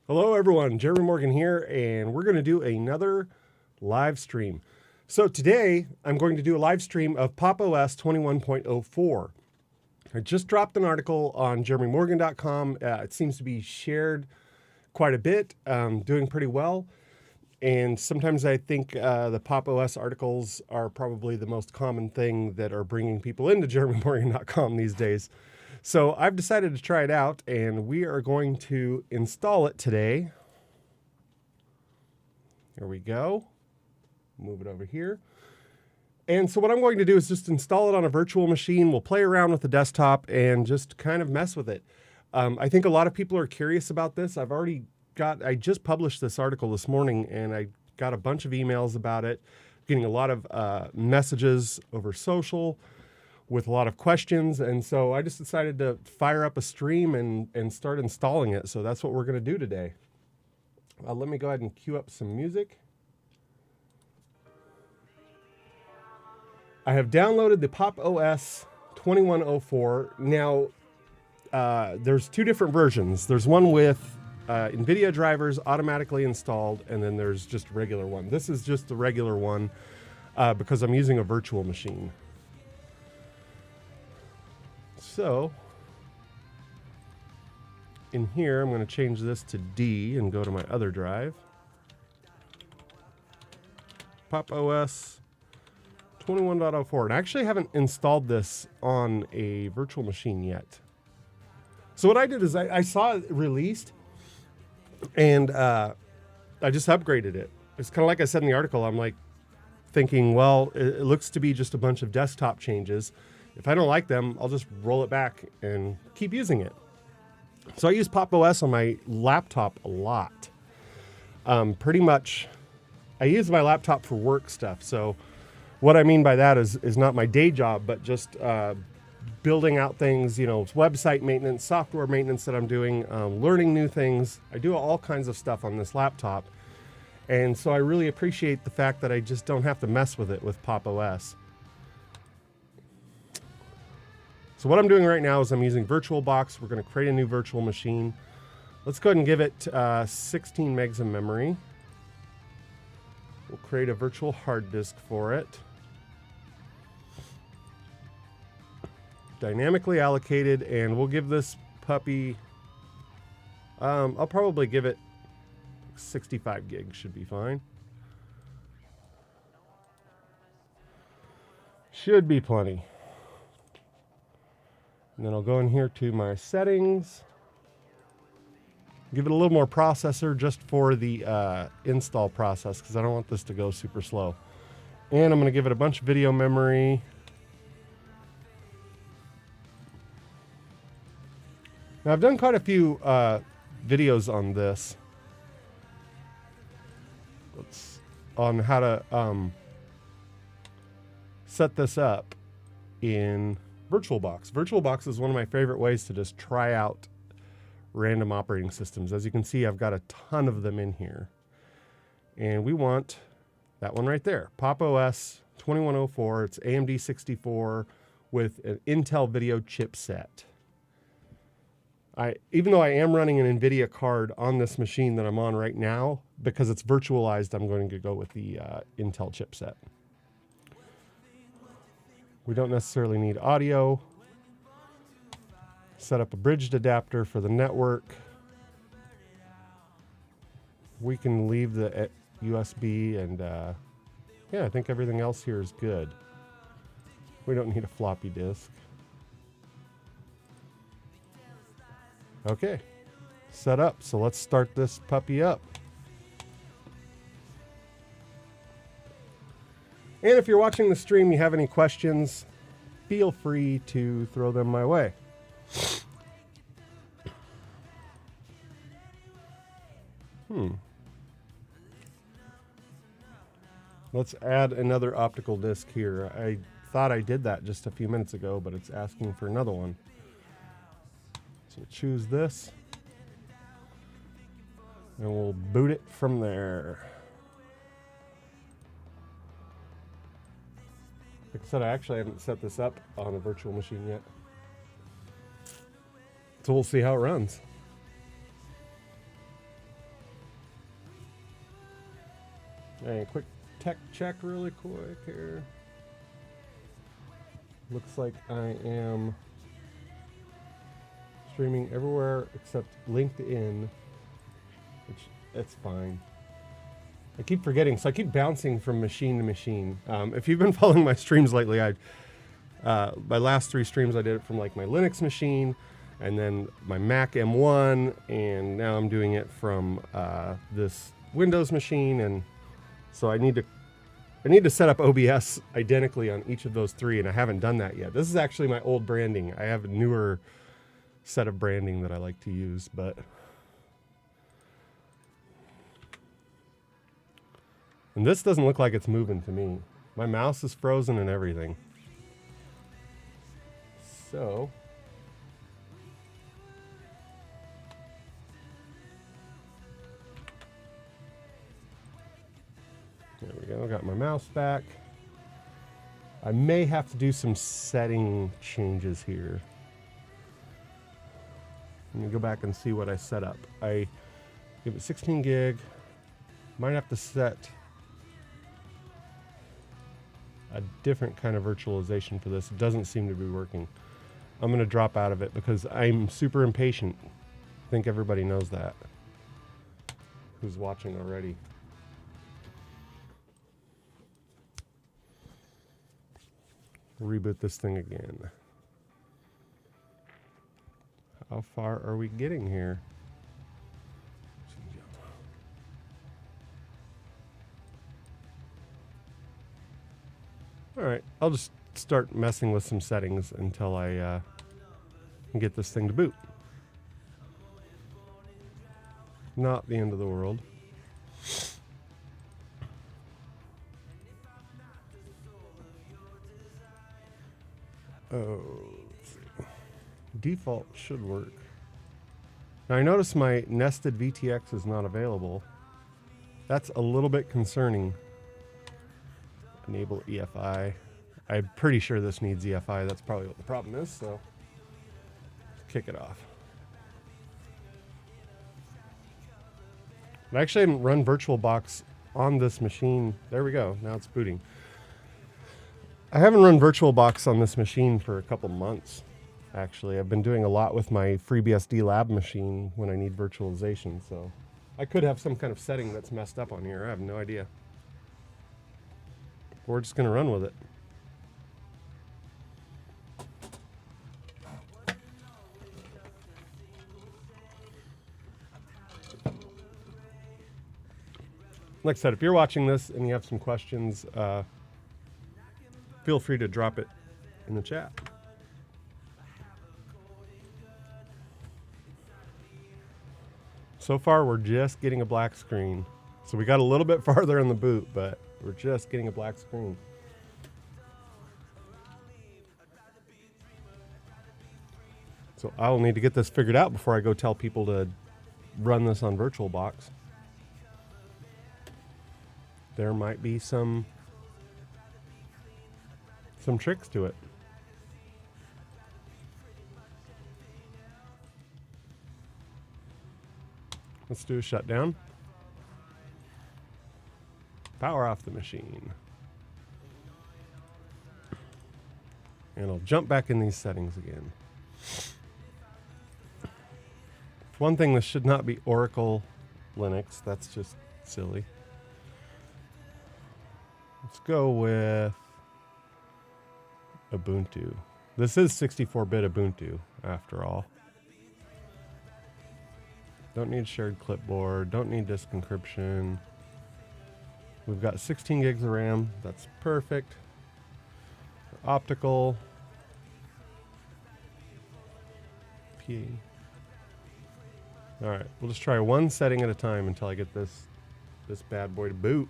Hello everyone, Jeremy Morgan here, and we're going to do another live stream. So today, I'm going to do a live stream of popos 21.04. I just dropped an article on jeremymorgan.com. It seems to be shared quite a bit, doing pretty well. And sometimes I think the popos articles are probably the most common thing that are bringing people into jeremymorgan.com these days. So I've decided to try it out, and we are going to install it today. Here we go. Move it over here. And so what I'm going to do is just install it on a virtual machine. We'll play around with the desktop and just kind of mess with it. I think a lot of people are curious about this. I just published this article this morning, and I got a bunch of emails about it, getting a lot of messages over social with a lot of questions. And so I just decided to fire up a stream and start installing it. So that's what we're going to do today. Let me go ahead and cue up some music. I have downloaded the popos 2104. Now, there's two different versions. There's one with NVIDIA drivers automatically installed, and then there's just a regular one. This is just the regular one because I'm using a virtual machine. So, in here, I'm going to change this to D and go to my other drive. popos 21.04. And I actually haven't installed this on a virtual machine yet. So what I did is I saw it released, and I just upgraded it. It's kind of like I said in the article. I'm like thinking, well, it looks to be just a bunch of desktop changes. If I don't like them, I'll just roll it back and keep using it. So I use popos on my laptop a lot. Pretty much, I use my laptop for work stuff. So what I mean by that is not my day job, but just building out things, website maintenance, software maintenance that I'm doing, learning new things. I do all kinds of stuff on this laptop. And so I really appreciate the fact that I just don't have to mess with it with popos. So what I'm doing right now is I'm using Virtualbox. We're going to create a new virtual machine. Let's go ahead and give it 16 megs of memory. We'll create a virtual hard disk for it. Dynamically allocated, and we'll give this puppy, I'll probably give it 65 gigs, should be fine. Should be plenty. And then I'll go in here to my settings, give it a little more processor just for the install process, because I don't want this to go super slow. And I'm going to give it a bunch of video memory. Now I've done quite a few videos on this, on how to set this up in Virtualbox. Virtualbox is one of my favorite ways to just try out random operating systems. As you can see, I've got a ton of them in here. And we want that one right there, popos 2104. It's AMD 64 with an Intel video chipset. Even though I am running an NVIDIA card on this machine that I'm on right now, because it's virtualized, I'm going to go with the Intel chipset. We don't necessarily need audio. Set up a bridged adapter for the network. We can leave the USB, and yeah, I think everything else here is good. We don't need a floppy disk. Okay, set up. So let's start this puppy up. And if you're watching the stream, you have any questions, feel free to throw them my way. Let's add another optical disc here. I thought I did that just a few minutes ago, but it's asking for another one. So choose this, and we'll boot it from there. Like I said, I actually haven't set this up on a virtual machine yet. So we'll see how it runs. A quick tech check really quick here. Looks like I am streaming everywhere except LinkedIn, which that's fine. I keep forgetting, so I keep bouncing from machine to machine. If you've been following my streams lately, my last 3 streams I did it from like my Linux machine, and then my Mac M1, and now I'm doing it from this Windows machine, and so I need to set up OBS identically on each of those 3, and I haven't done that yet. This is actually my old branding. I have a newer set of branding that I like to use, but and this doesn't look like it's moving to me. My mouse is frozen and everything. So there we go, got my mouse back. I may have to do some setting changes here. Let me go back and see what I set up. I give it 16 gig. Might have to set a different kind of virtualization for this. It doesn't seem to be working. I'm going to drop out of it because I'm super impatient. I think everybody knows that who's watching already. Reboot this thing again. How far are we getting here? All right, I'll just start messing with some settings until I get this thing to boot. Not the end of the world. Oh, let's see. Default should work. Now I notice my nested VTX is not available. That's a little bit concerning. Enable EFI. I'm pretty sure this needs EFI. That's probably what the problem is, so let's kick it off. I actually haven't run Virtualbox on this machine. There we go. Now it's booting. I haven't run Virtualbox on this machine for a couple months, actually. I've been doing a lot with my FreeBSD lab machine when I need virtualization, so I could have some kind of setting that's messed up on here. I have no idea. We're just going to run with it. Like I said, if you're watching this and you have some questions, feel free to drop it in the chat. So far, we're just getting a black screen. So we got a little bit farther in the boot, but we're just getting a black screen. So I'll need to get this figured out before I go tell people to run this on Virtualbox. There might be some tricks to it. Let's do a shutdown. Power off the machine. And I'll jump back in these settings again. One thing, this should not be Oracle Linux. That's just silly. Let's go with Ubuntu. This is 64-bit Ubuntu, after all. Don't need shared clipboard. Don't need disk encryption. We've got 16 gigs of RAM. That's perfect. Optical. PA. All right, we'll just try one setting at a time until I get this bad boy to boot.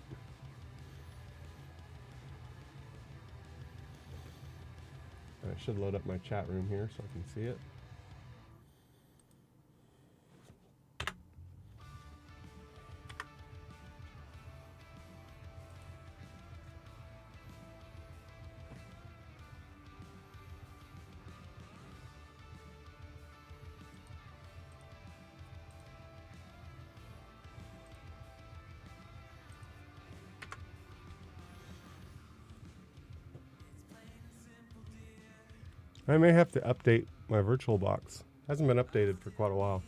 I should load up my chat room here so I can see it. I may have to update my Virtualbox. Hasn't been updated for quite a while.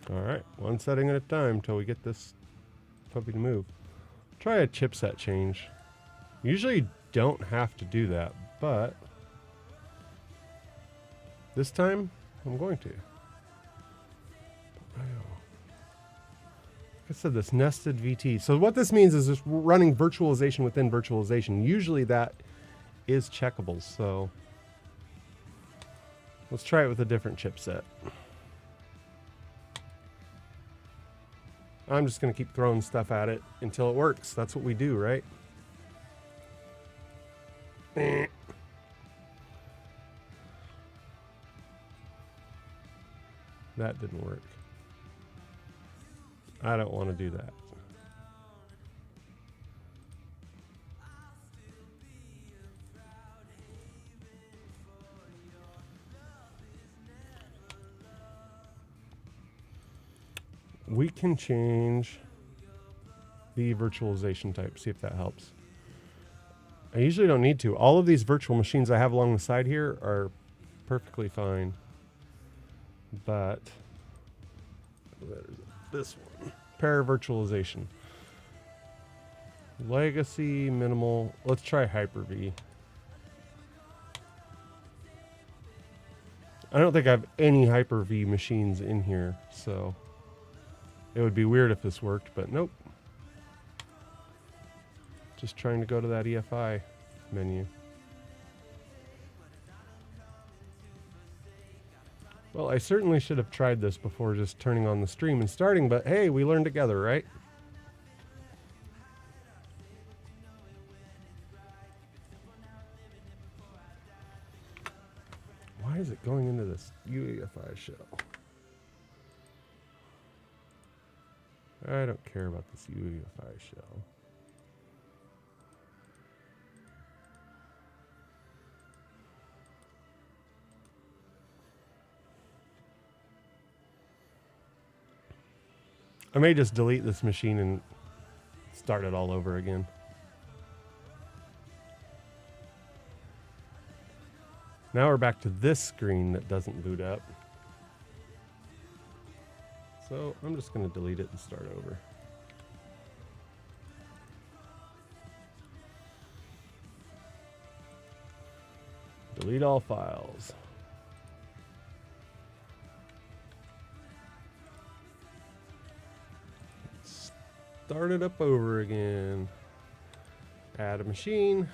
Alright, one setting at a time until we get this puppy to move. Try a chipset change. Usually don't have to do that, but this time I'm going to. Like I said, this nested VT. So what this means is just running virtualization within virtualization. Usually that is checkable, so let's try it with a different chipset. I'm just going to keep throwing stuff at it until it works. That's what we do, right? That didn't work. I don't want to do that. We can change the virtualization type, see if that helps. I usually don't need to. All of these virtual machines I have along the side here are perfectly fine. But this one, pair virtualization. Legacy, minimal. Let's try Hyper-V. I don't think I have any Hyper-V machines in here, so it would be weird if this worked, but nope. Just trying to go to that EFI menu. Well, I certainly should have tried this before just turning on the stream and starting, but hey, we learn together, right? Why is it going into this UEFI shell? I don't care about this UEFI shell. I may just delete this machine and start it all over again. Now we're back to this screen that doesn't boot up. So I'm just going to delete it and start over. Delete all files. Start it up over again. Add a machine.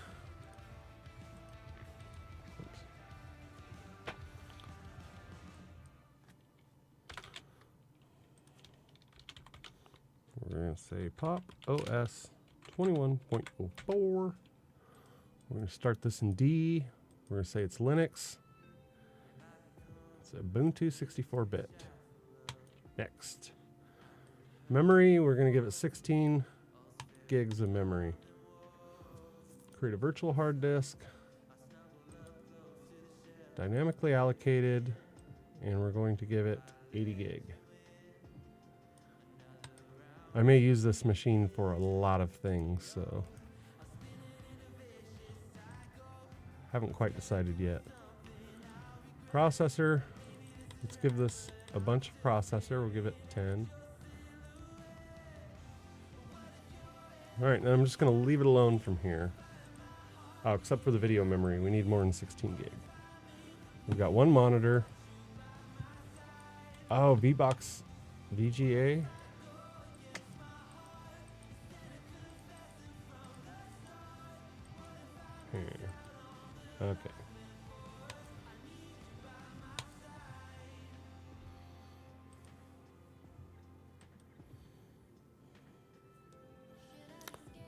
Oops. We're going to say pop OS 21.04. We're going to start this in D. We're going to say it's Linux. It's Ubuntu 64-bit. Next. Memory, we're going to give it 16 gigs of memory. Create a virtual hard disk. Dynamically allocated. And we're going to give it 80 gig. I may use this machine for a lot of things, so haven't quite decided yet. Processor, let's give this a bunch of processor. We'll give it 10. All right, now I'm just going to leave it alone from here. Oh, except for the video memory. We need more than 16 gig. We've got one monitor. Oh, VBox VGA. Here. Okay.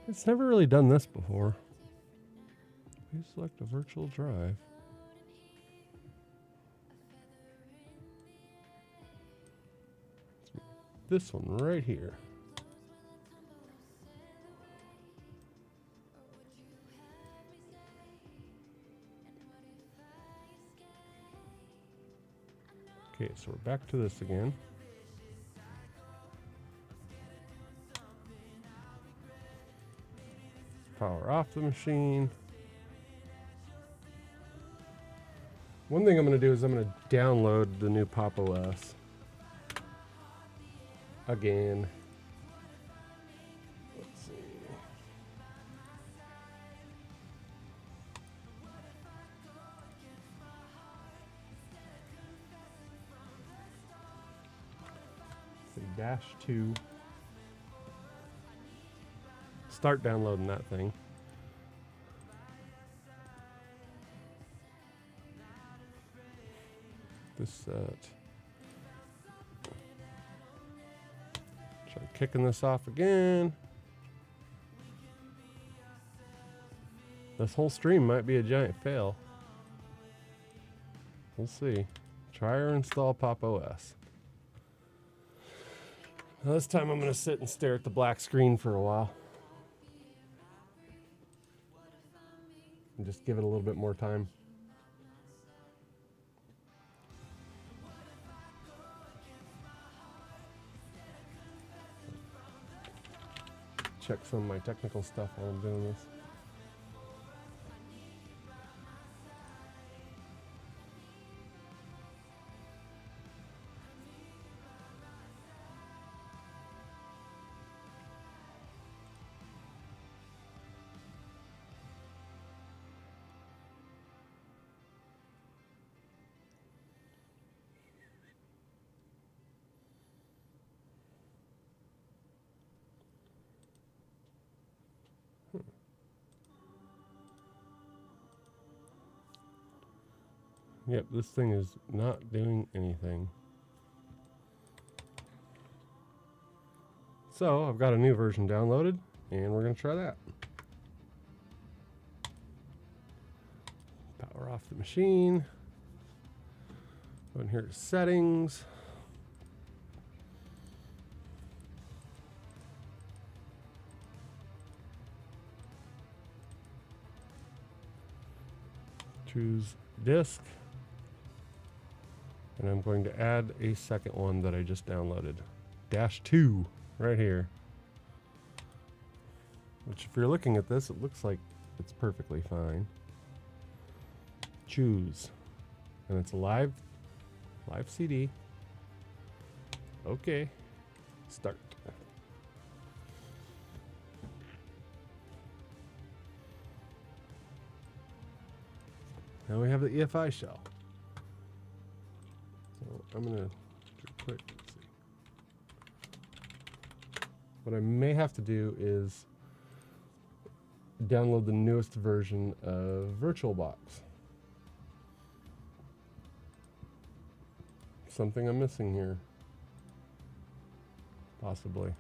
It's never really done this before. You select a virtual drive. This one right here. Okay, so we're back to this again. Power off the machine. One thing I'm going to do is I'm going to download the new popos again. Let's see. -2. Start downloading that thing. This set. Try kicking this off again. This whole stream might be a giant fail. We'll see. Try or install popos. Now this time I'm going to sit and stare at the black screen for a while. And just give it a little bit more time. Check some of my technical stuff while I'm doing this. Yep, this thing is not doing anything. So I've got a new version downloaded and we're going to try that. Power off the machine. Go in here to settings. Choose disk. And I'm going to add a second one that I just downloaded. -2 right here. Which if you're looking at this, it looks like it's perfectly fine. Choose. And it's a live CD. Okay. Start. Now we have the EFI shell. So I'm going to do a quick, let's see. What I may have to do is download the newest version of Virtualbox. Something I'm missing here. Possibly.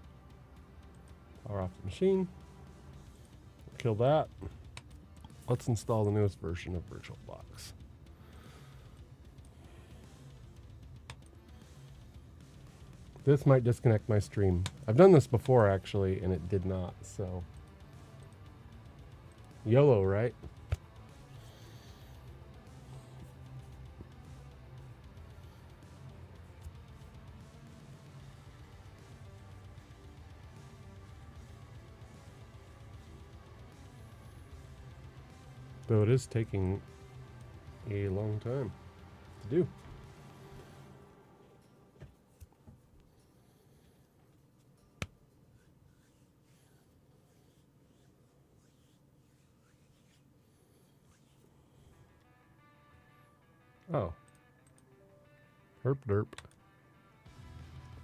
Power off the machine. Kill that. Let's install the newest version of Virtualbox. This might disconnect my stream. I've done this before actually, and it did not, so. YOLO, right? Though it is taking a long time to do. Oh. Herp derp.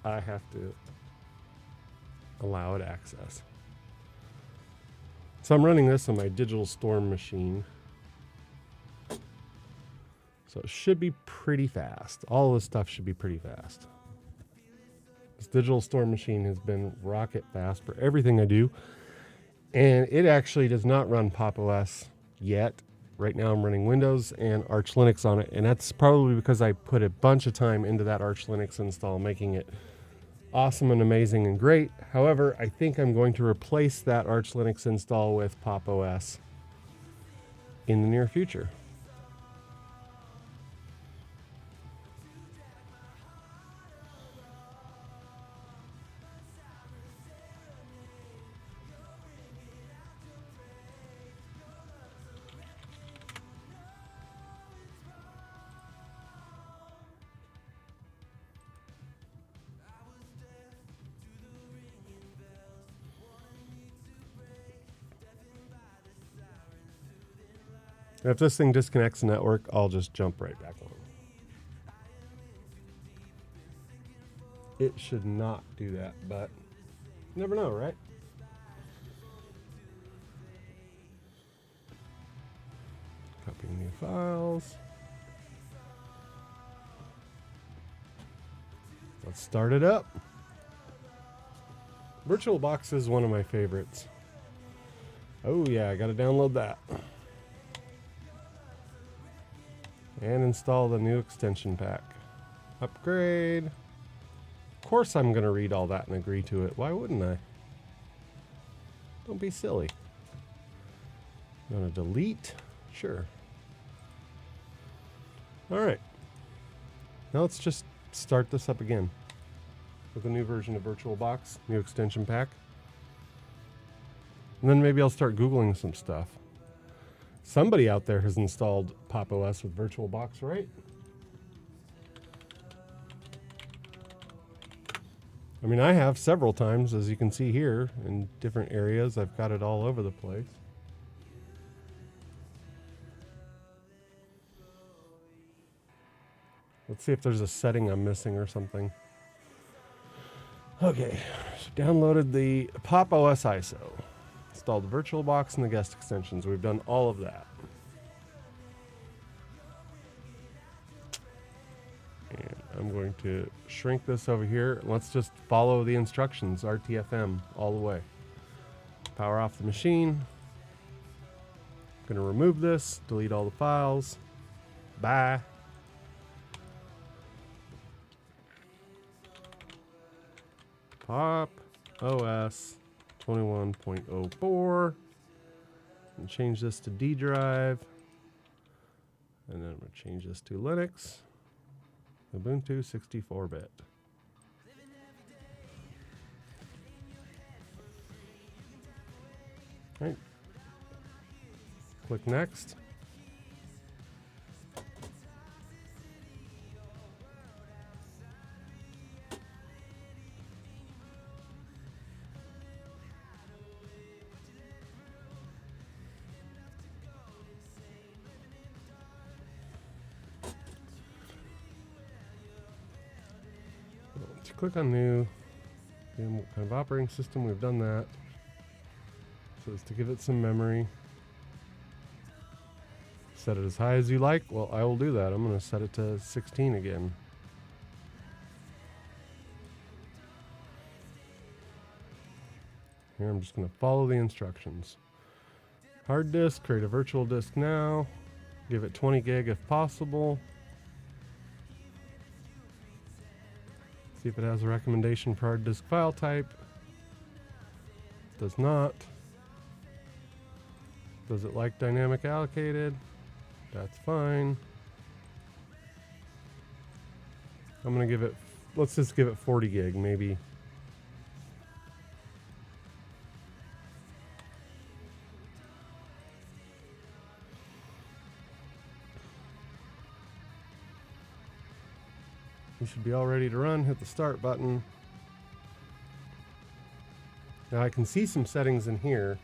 I have to allow it access. So I'm running this on my Digital Storm machine. So it should be pretty fast. All this stuff should be pretty fast. This Digital Storm machine has been rocket fast for everything I do. And it actually does not run popos yet. Right now I'm running Windows and Arch Linux on it. And that's probably because I put a bunch of time into that Arch Linux install, making it awesome and amazing and great. However, I think I'm going to replace that Arch Linux install with popos in the near future. If this thing disconnects the network, I'll just jump right back on. It should not do that, but you never know, right? Copying new files. Let's start it up. Virtualbox is one of my favorites. Oh yeah, I gotta download that. And install the new extension pack. Upgrade. Of course I'm gonna read all that and agree to it. Why wouldn't I? Don't be silly. I'm gonna delete. Sure. Alright. Now let's just start this up again with a new version of VirtualBox, new extension pack. And then maybe I'll start Googling some stuff. Somebody out there has installed popos with VirtualBox, right? I mean, I have several times, as you can see here, in different areas. I've got it all over the place. Let's see if there's a setting I'm missing or something. Okay, so downloaded the popos ISO. Installed the VirtualBox and the guest extensions. We've done all of that. And I'm going to shrink this over here. Let's just follow the instructions, RTFM, all the way. Power off the machine. I'm going to remove this, delete all the files. Bye. Pop OS 21.04 and change this to D drive, and then I'm going to change this to Linux, Ubuntu 64-bit. Right. Click next. Click on new. What kind of operating system? We've done that. So it's to give it some memory. Set it as high as you like. Well, I will do that. I'm going to set it to 16 again. Here I'm just going to follow the instructions. Hard disk, create a virtual disk now. Give it 20 gig if possible. See if it has a recommendation for hard disk file type. Does not. Does it like dynamic allocated? That's fine. I'm going to give it, let's just give it 40 gig maybe. We should be all ready to run. Hit the start button. Now I can see some settings in here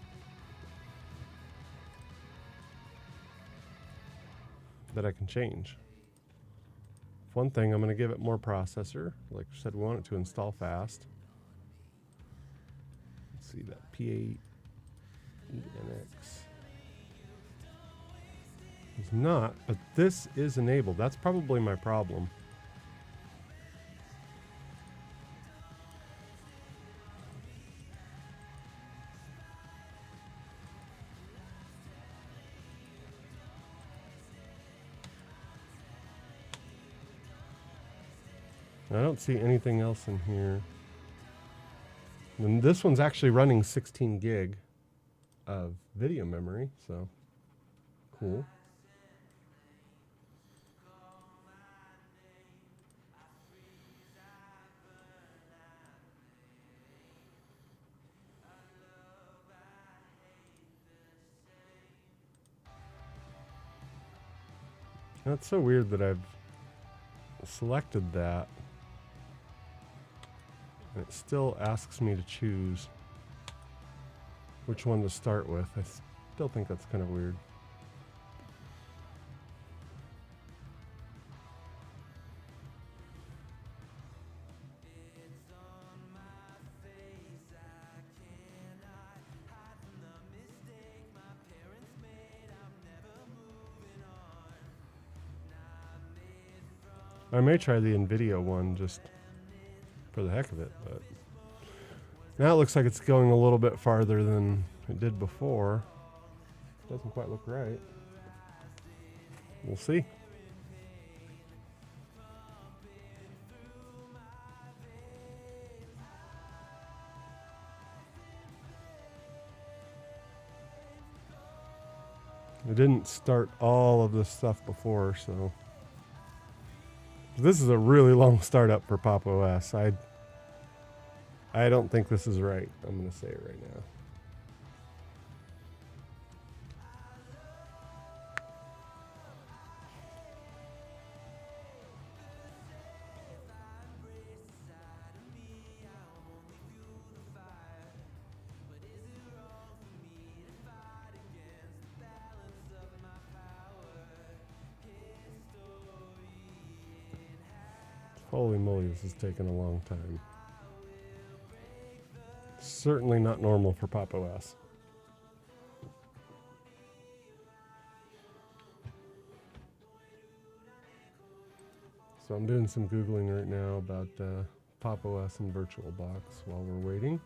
that I can change. One thing, I'm going to give it more processor. Like I said, we want it to install fast. Let's see that P8 NX is not, but this is enabled. That's probably my problem. I don't see anything else in here. And this one's actually running 16 gig of video memory, so cool. That's so weird that I've selected that. And it still asks me to choose which one to start with. I still think that's kind of weird. I may try the NVIDIA one just for the heck of it, but now it looks like it's going a little bit farther than it did before. Doesn't quite look right. We'll see. It didn't start all of this stuff before, so this is a really long startup for Pop! OS. I don't think this is right. I'm going to say it right now. Holy moly, this is taking a long time. Certainly not normal for Pop! OS. So I'm doing some Googling right now about Pop! OS and Virtualbox while we're waiting.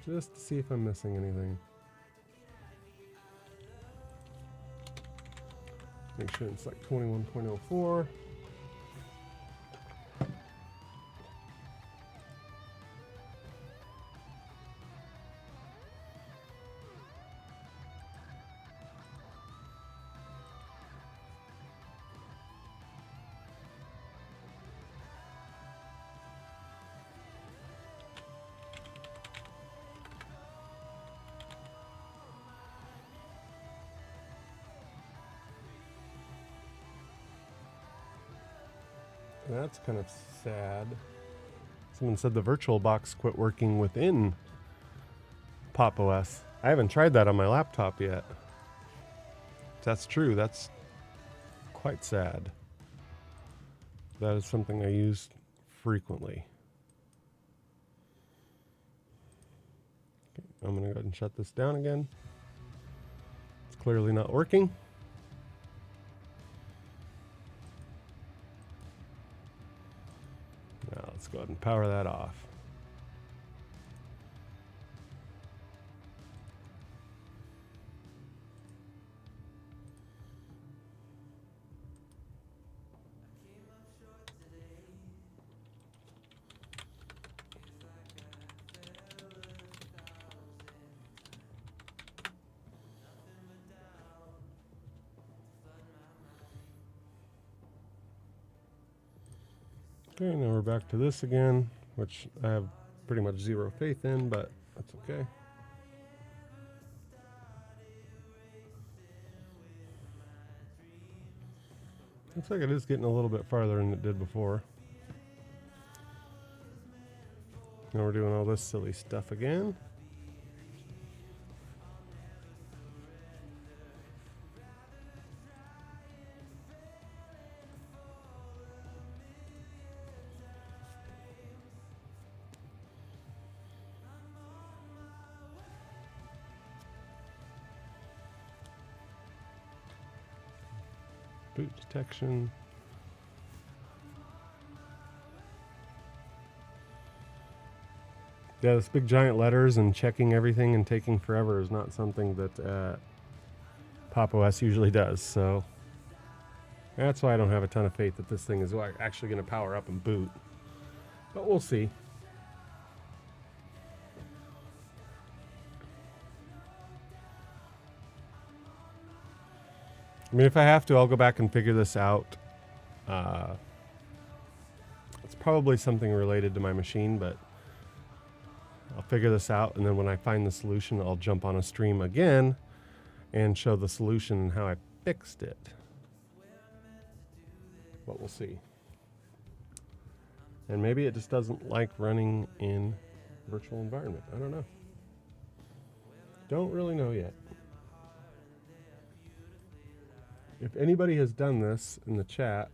Just to see if I'm missing anything. Make sure it's like 21.04. That's kind of sad. Someone said the Virtualbox quit working within Pop! OS. I haven't tried that on my laptop yet. If that's true, that's quite sad. That is something I use frequently. Okay, I'm going to go ahead and shut this down again. It's clearly not working. Now let's go ahead and power that off. Okay, now we're back to this again, which I have pretty much zero faith in, but that's okay. Looks like it is getting a little bit farther than it did before. Now we're doing all this silly stuff again. Boot detection. Yeah, this big giant letters and checking everything and taking forever is not something that Pop! OS usually does. So that's why I don't have a ton of faith that this thing is actually going to power up and boot. But we'll see. I mean, if I have to, I'll go back and figure this out. It's probably something related to my machine, but I'll figure this out. And then when I find the solution, I'll jump on a stream again and show the solution and how I fixed it. But we'll see. And maybe it just doesn't like running in virtual environment. I don't know. Don't really know yet. If anybody has done this in the chat,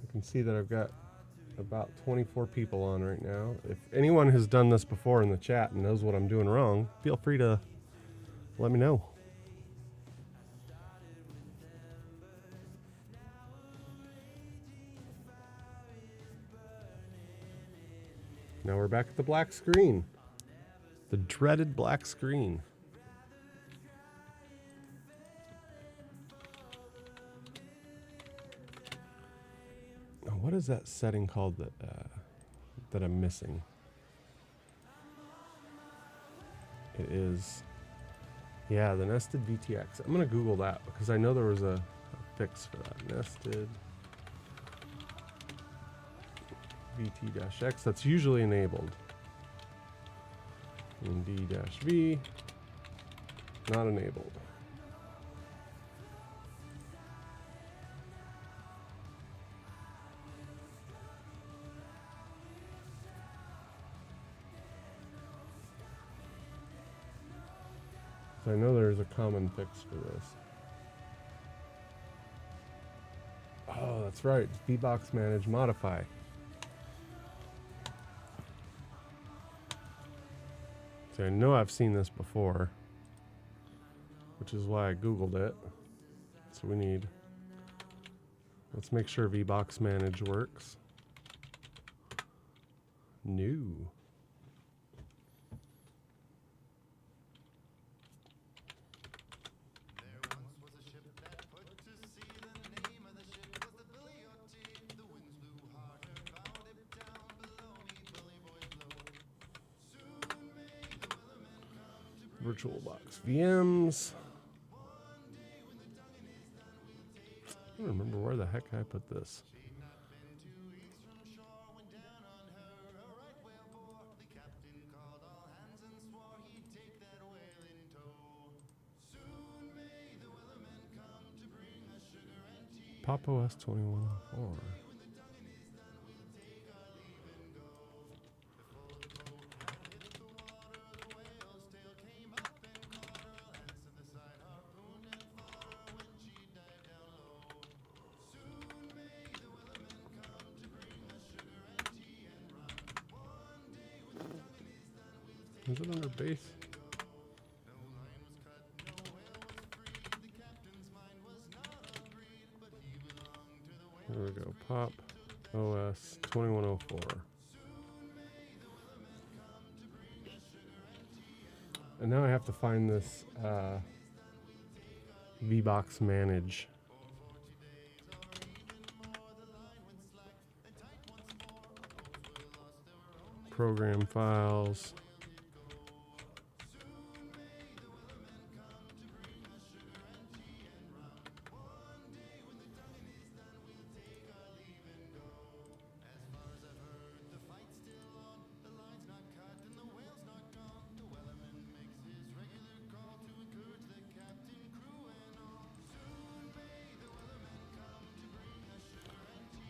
I can see that I've got about 24 people on right now. If anyone has done this before in the chat and knows what I'm doing wrong, feel free to let me know. back at the black screen. The dreaded black screen. Oh, what is that setting called that I'm missing? It is, yeah, the nested VTX. I'm gonna Google that because I know there was a fix for that. Nested VT-X, that's usually enabled. And D-V, not enabled. So I know there's a common fix for this. Oh, that's right. VBox manage modify. So I know I've seen this before, which is why I Googled it. So we need, let's make sure VBox manage works. New. Virtualbox VMs. I don't remember where the heck I put this. popos 2104. Is it under base? There we go. Pop OS 2104. And now I have to find this VBox manage. Program files.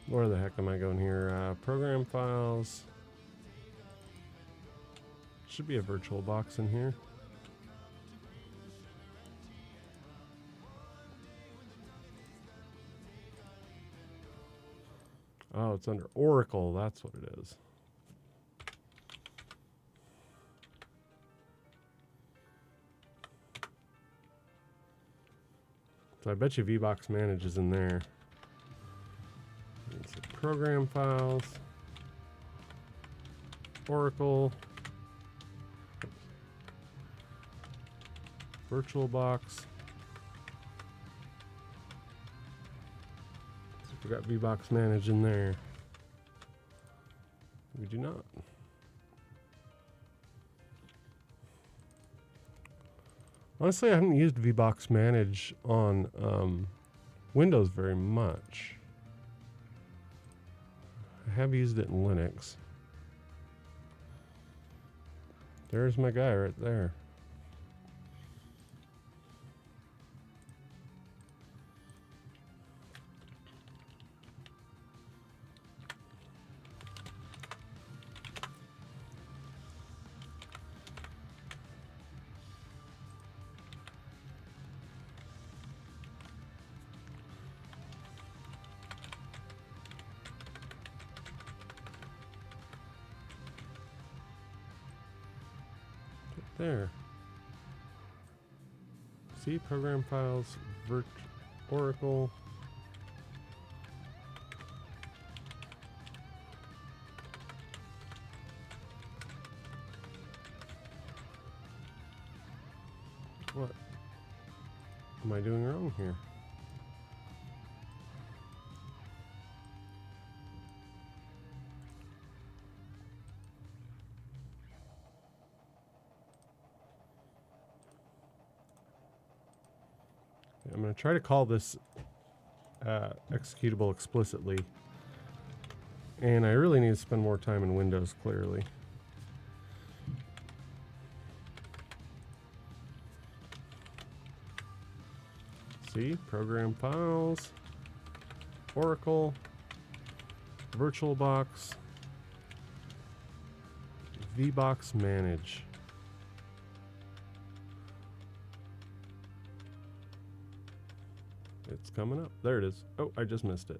Where the heck am I going here? Program files. Should be a Virtualbox in here. Oh, it's under Oracle. That's what it is. So I bet you VBox manage is in there. It's program files, Oracle, Virtualbox. So we got VBox manage in there. We do not. Honestly, I haven't used VBox manage on Windows very much. I have used it in Linux. There's my guy right there. There. See, program files, Oracle. am I doing wrong here? I'm going to try to call this executable explicitly. And I really need to spend more time in Windows, clearly. See, program files, Oracle, Virtualbox, VBox manage. It's coming up. There it is. Oh, I just missed it.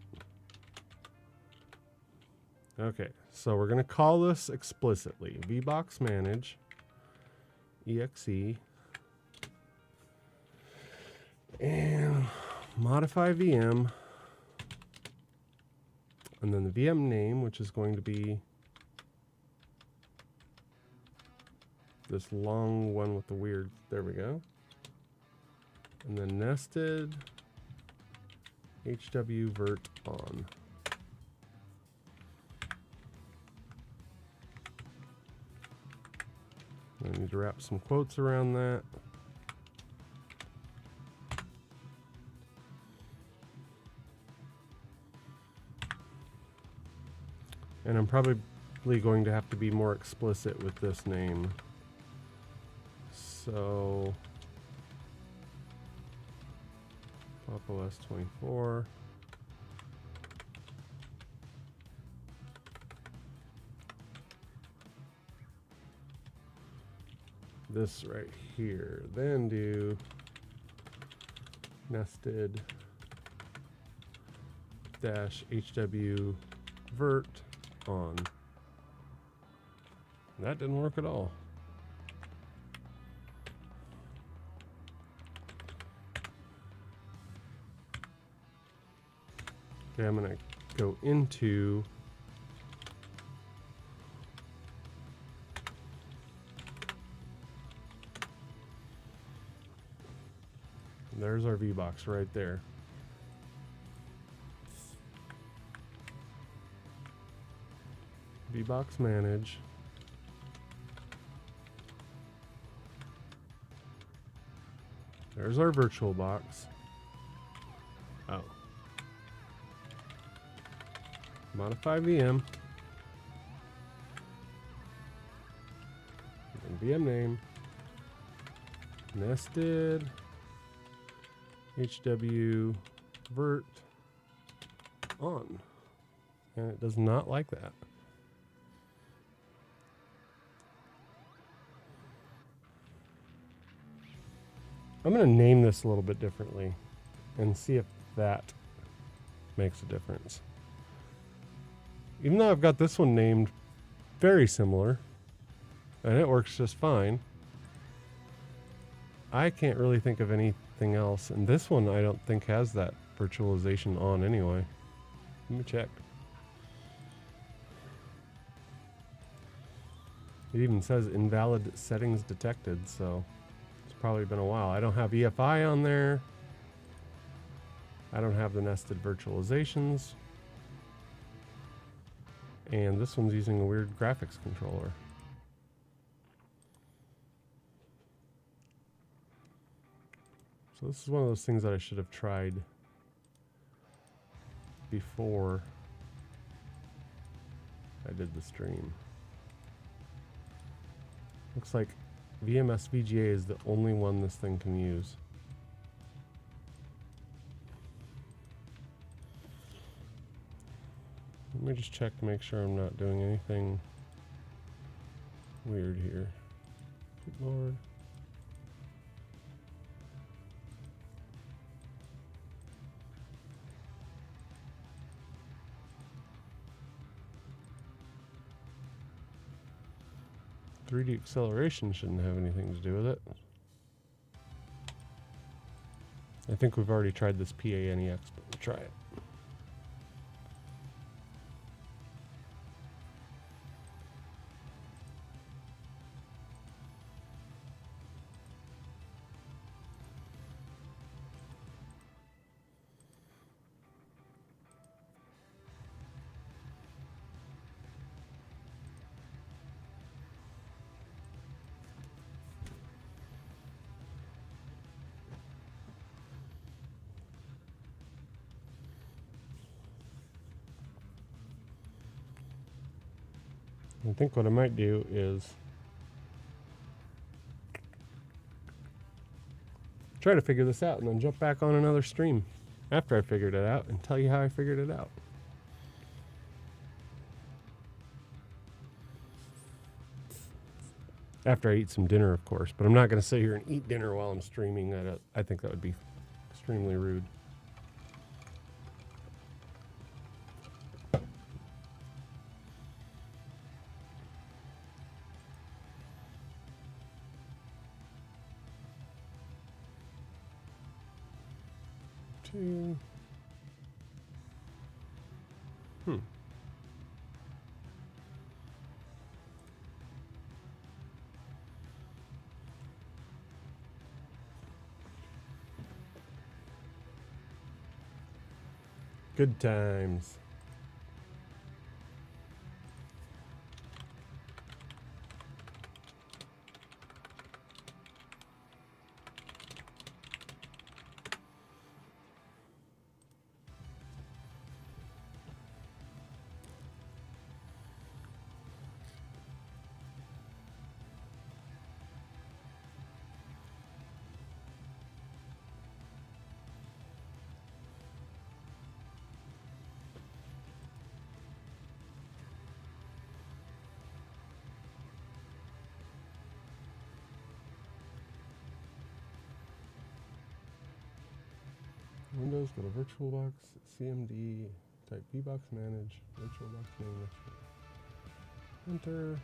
Okay, so we're going to call this explicitly. VBox manage, exe, and modify VM, and then the VM name, which is going to be this long one with the weird, there we go. And then nested HW vert on. I need to wrap some quotes around that. And I'm probably going to have to be more explicit with this name. So, popos 24. This right here. Then do nested dash HW vert on. That didn't work at all. Okay, I'm gonna go into there's our VBox right there. VBox manage. There's our Virtualbox. Oh. Modify VM. And VM name. Nested HW vert on. And it does not like that. I'm going to name this a little bit differently and see if that makes a difference. Even though I've got this one named very similar and it works just fine, I can't really think of anything else. And this one I don't think has that virtualization on anyway. Let me check. It even says invalid settings detected, so it's probably been a while. I don't have EFI on there. I don't have the nested virtualizations. And this one's using a weird graphics controller. So this is one of those things that I should have tried before I did the stream. Looks like VMS VGA is the only one this thing can use. Let me just check to make sure I'm not doing anything weird here. Lord. .3D acceleration shouldn't have anything to do with it. I think we've already tried this PANEX, but we'll try it. I think what I might do is try to figure this out and then jump back on another stream after I figured it out and tell you how I figured it out. After I eat some dinner, of course, but I'm not going to sit here and eat dinner while I'm streaming. I think that would be extremely rude. Good times. Windows, go to Virtualbox, CMD, type VBox manage, Virtualbox name, enter.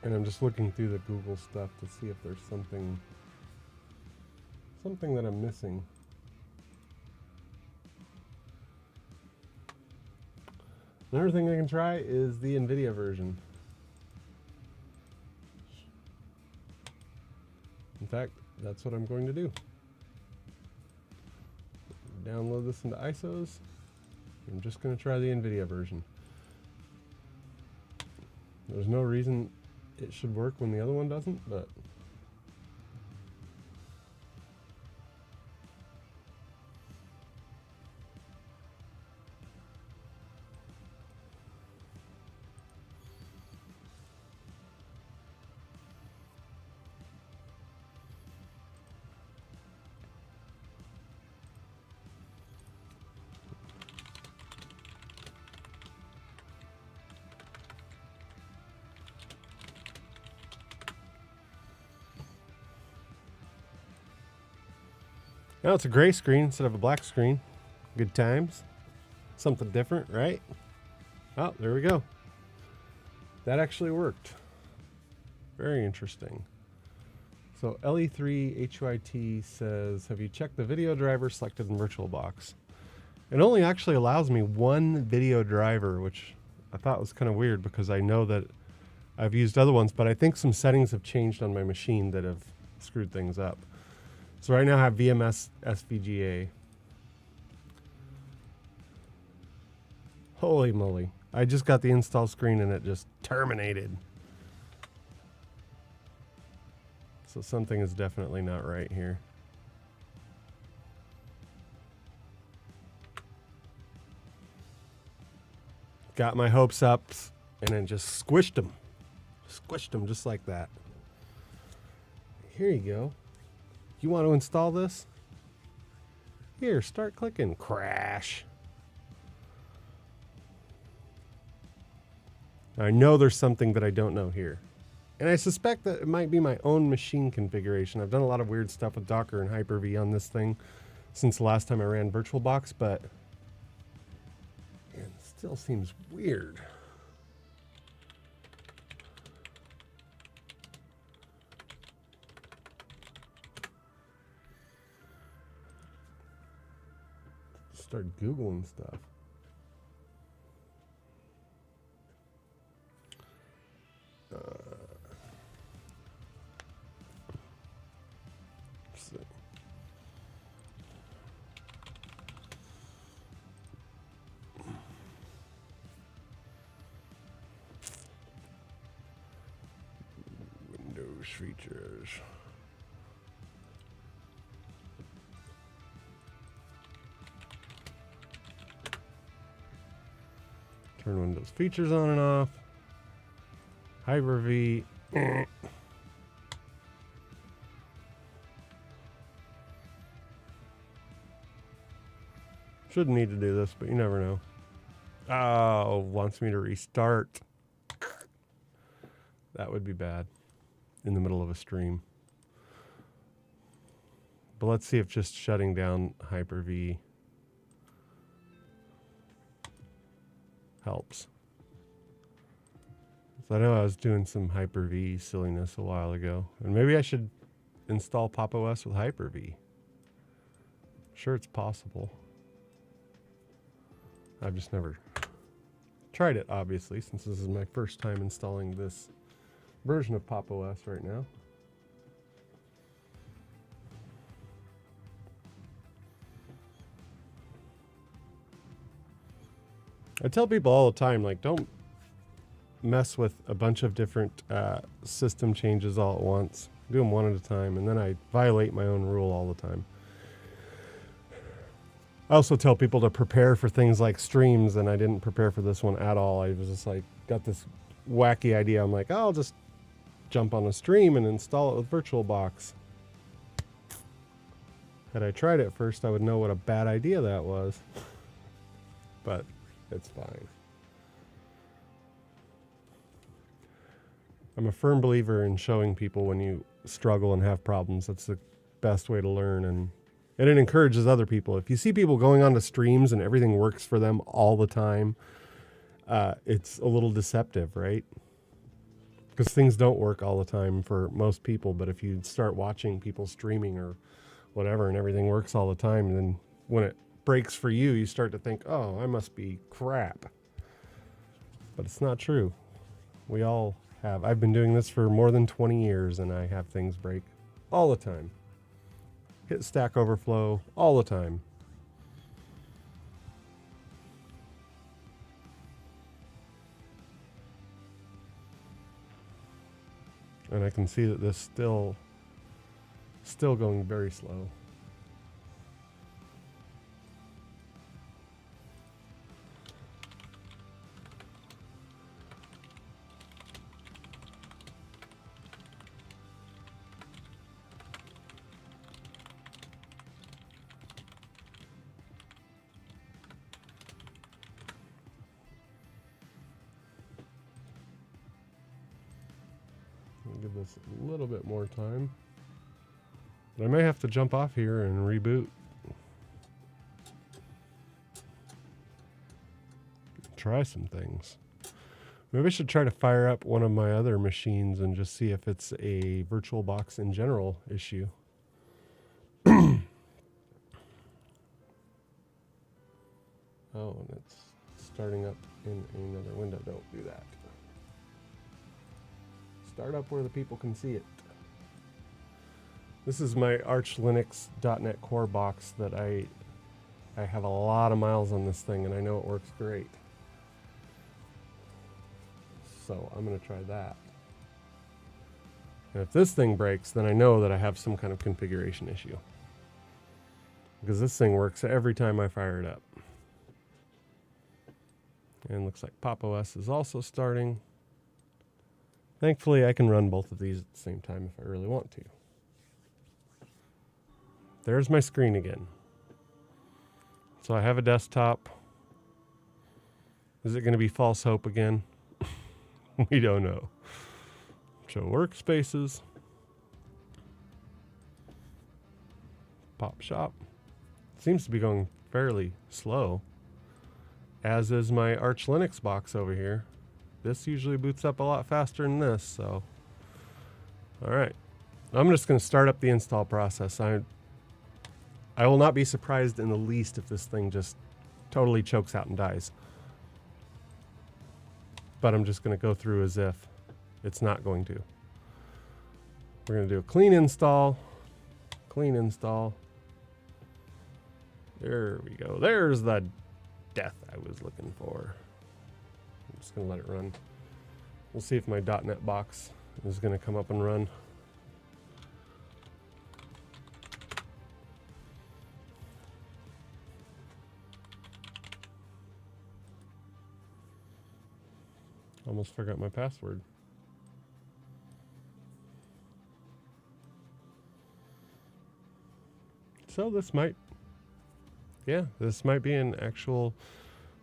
And I'm just looking through the Google stuff to see if there's something that I'm missing. Another thing I can try is the NVIDIA version. In fact, that's what I'm going to do. Download this into ISOs. I'm just going to try the NVIDIA version. There's no reason it should work when the other one doesn't, but now it's a gray screen instead of a black screen. Good times. Something different, right? Oh, there we go. That actually worked. Very interesting. So LE3HYT says, have you checked the video driver selected in VirtualBox? It only actually allows me one video driver, which I thought was kind of weird because I know that I've used other ones, but I think some settings have changed on my machine that have screwed things up. So right now I have VMS SVGA. Holy moly. I just got the install screen and it just terminated. So something is definitely not right here. Got my hopes up and then just squished them. Squished them just like that. Here you go. You want to install this? Here, start clicking. Crash. I know there's something that I don't know here. And I suspect that it might be my own machine configuration. I've done a lot of weird stuff with Docker and Hyper-V on this thing since the last time I ran VirtualBox, but it still seems weird. Start Googling stuff. Let's see. Push features. Turn Windows features on and off. Hyper-V. Shouldn't need to do this, but you never know. Oh, wants me to restart. That would be bad in the middle of a stream. But let's see if just shutting down Hyper-V helps. So I know I was doing some Hyper-V silliness a while ago. And maybe I should install popos with Hyper-V. Sure, it's possible. I've just never tried it, obviously, since this is my first time installing this version of popos right now. I tell people all the time, like, don't mess with a bunch of different system changes all at once. Do them one at a time, and then I violate my own rule all the time. I also tell people to prepare for things like streams, and I didn't prepare for this one at all. I was just like, got this wacky idea. I'm like, oh, I'll just jump on a stream and install it with Virtualbox. Had I tried it first, I would know what a bad idea that was. But it's fine. I'm a firm believer in showing people when you struggle and have problems. That's the best way to learn, and it encourages other people. If you see people going on to streams and everything works for them all the time, it's a little deceptive, right? Because things don't work all the time for most people. But if you start watching people streaming or whatever and everything works all the time, then when it breaks for you, you start to think, oh, I must be crap. But it's not true. We all have. I've been doing this for more than 20 years, and I have things break all the time. Hit Stack Overflow all the time. And I can see that this still going very slow. Give this a little bit more time. But I may have to jump off here and reboot. Try some things. Maybe I should try to fire up one of my other machines and just see if it's a Virtualbox in general issue. Oh, and it's starting up in another window. Don't do that. Start up where the people can see it. This is my Arch Linux .NET Core box that I have a lot of miles on this thing, and I know it works great. So I'm going to try that. And if this thing breaks, then I know that I have some kind of configuration issue. Because this thing works every time I fire it up. And looks like popos is also starting. Thankfully, I can run both of these at the same time if I really want to. There's my screen again. So I have a desktop. Is it going to be false hope again? We don't know. Show workspaces. Pop shop. Seems to be going fairly slow. As is my Arch Linux box over here. This usually boots up a lot faster than this, so. All right. I'm just going to start up the install process. I will not be surprised in the least if this thing just totally chokes out and dies. But I'm just going to go through as if it's not going to. We're going to do a clean install. Clean install. There we go. There's the death I was looking for. I'm just going to let it run. We'll see if my .NET box is going to come up and run. Almost forgot my password. So this might be an actual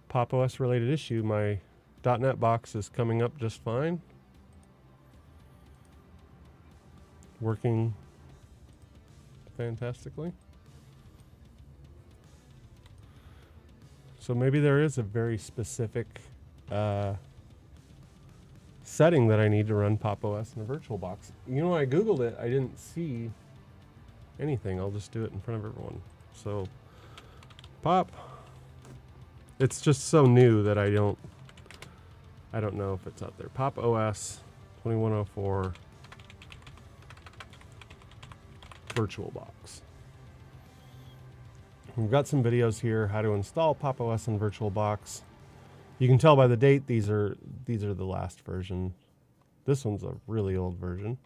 popos related issue. My .NET box is coming up just fine. Working fantastically. So maybe there is a very specific setting that I need to run popos in a VirtualBox. You know, when I Googled it, I didn't see anything. I'll just do it in front of everyone. So pop. It's just so new that I don't know if it's out there. popos 2104 VirtualBox. We've got some videos here how to install popos in VirtualBox. You can tell by the date these are the last version. This one's a really old version.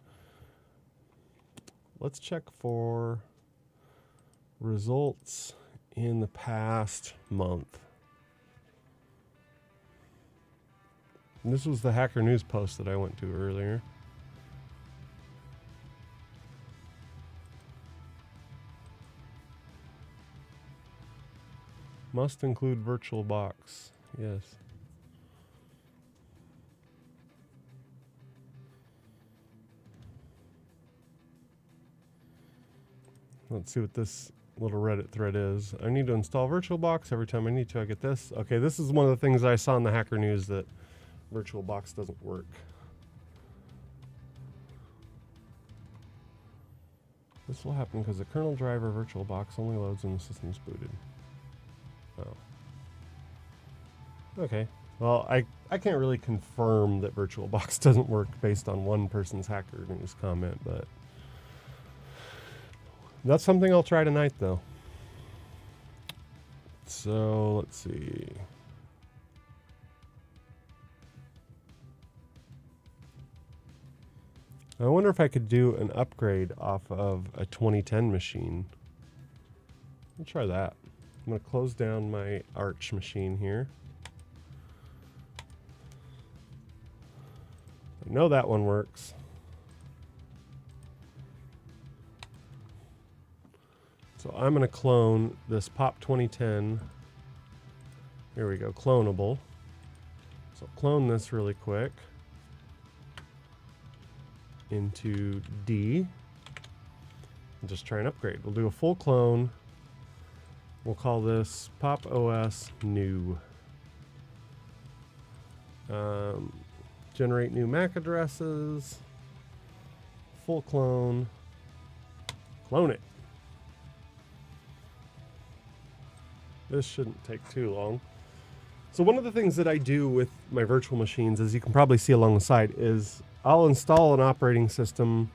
Let's check for results in the past month. And this was the Hacker News post that I went to earlier. Must include VirtualBox. Yes. Let's see what this little Reddit thread is. I need to install VirtualBox. Every time I need to, I get this. Okay, this is one of the things I saw in the Hacker News, that VirtualBox doesn't work. This will happen because the kernel driver VirtualBox only loads when the system's booted. Oh. Okay. Well, I can't really confirm that VirtualBox doesn't work based on one person's Hacker News comment, but that's something I'll try tonight, though. So, let's see. I wonder if I could do an upgrade off of a 2010 machine. I'll try that. I'm going to close down my Arch machine here. I know that one works. So I'm going to clone this Pop 2010. Here we go, clonable. So clone this really quick into D. And just try and upgrade. We'll do a full clone. We'll call this Pop OS New. Generate new MAC addresses. Full clone. Clone it. This shouldn't take too long. So one of the things that I do with my virtual machines, as you can probably see along the side, is I'll install an operating system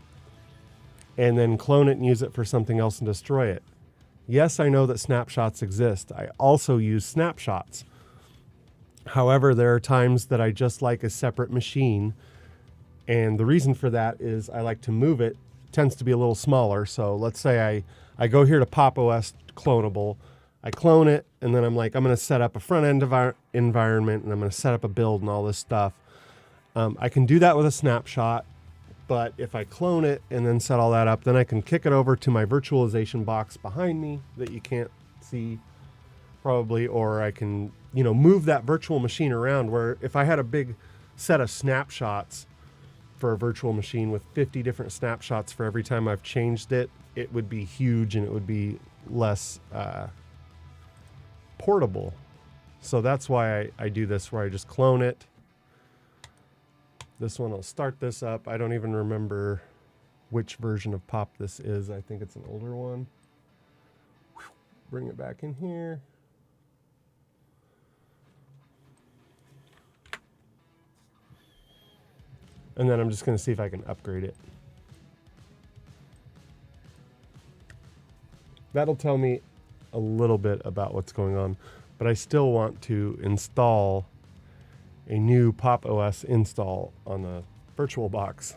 and then clone it and use it for something else and destroy it. Yes, I know that snapshots exist. I also use snapshots. However, there are times that I just like a separate machine. And the reason for that is I like to move it. It tends to be a little smaller. So let's say I go here to Pop OS clonable. I clone it, and then I'm like, I'm going to set up a front-end environment, and I'm going to set up a build and all this stuff. I can do that with a snapshot, but if I clone it and then set all that up, then I can kick it over to my virtualization box behind me that you can't see probably, or I can, move that virtual machine around, where if I had a big set of snapshots for a virtual machine with 50 different snapshots for every time I've changed it, it would be huge and it would be less portable. So that's why I do this, where I just clone it. This one, I'll start this up. I don't even remember which version of Pop this is. I think it's an older one. Bring it back in here. And then I'm just going to see if I can upgrade it. That'll tell me a little bit about what's going on, but I still want to install a new Pop OS install on the VirtualBox.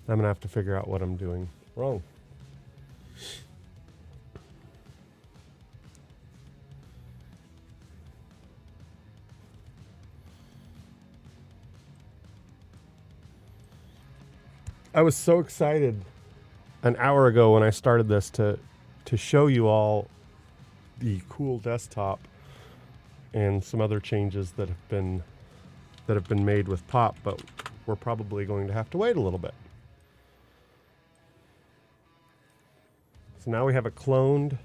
I'm going to have to figure out what I'm doing wrong. I was so excited an hour ago when I started this to show you all the cool desktop and some other changes that have been made with Pop, but we're probably going to have to wait a little bit. So now we have a cloned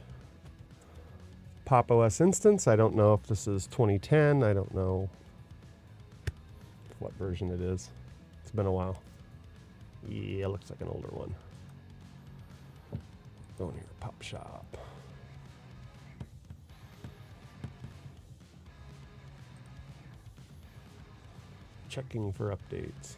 Pop OS instance. I don't know if this is 2010. I don't know what version it is. It's been a while. Yeah, it looks like an older one. Going here, Pop Shop. Checking for updates.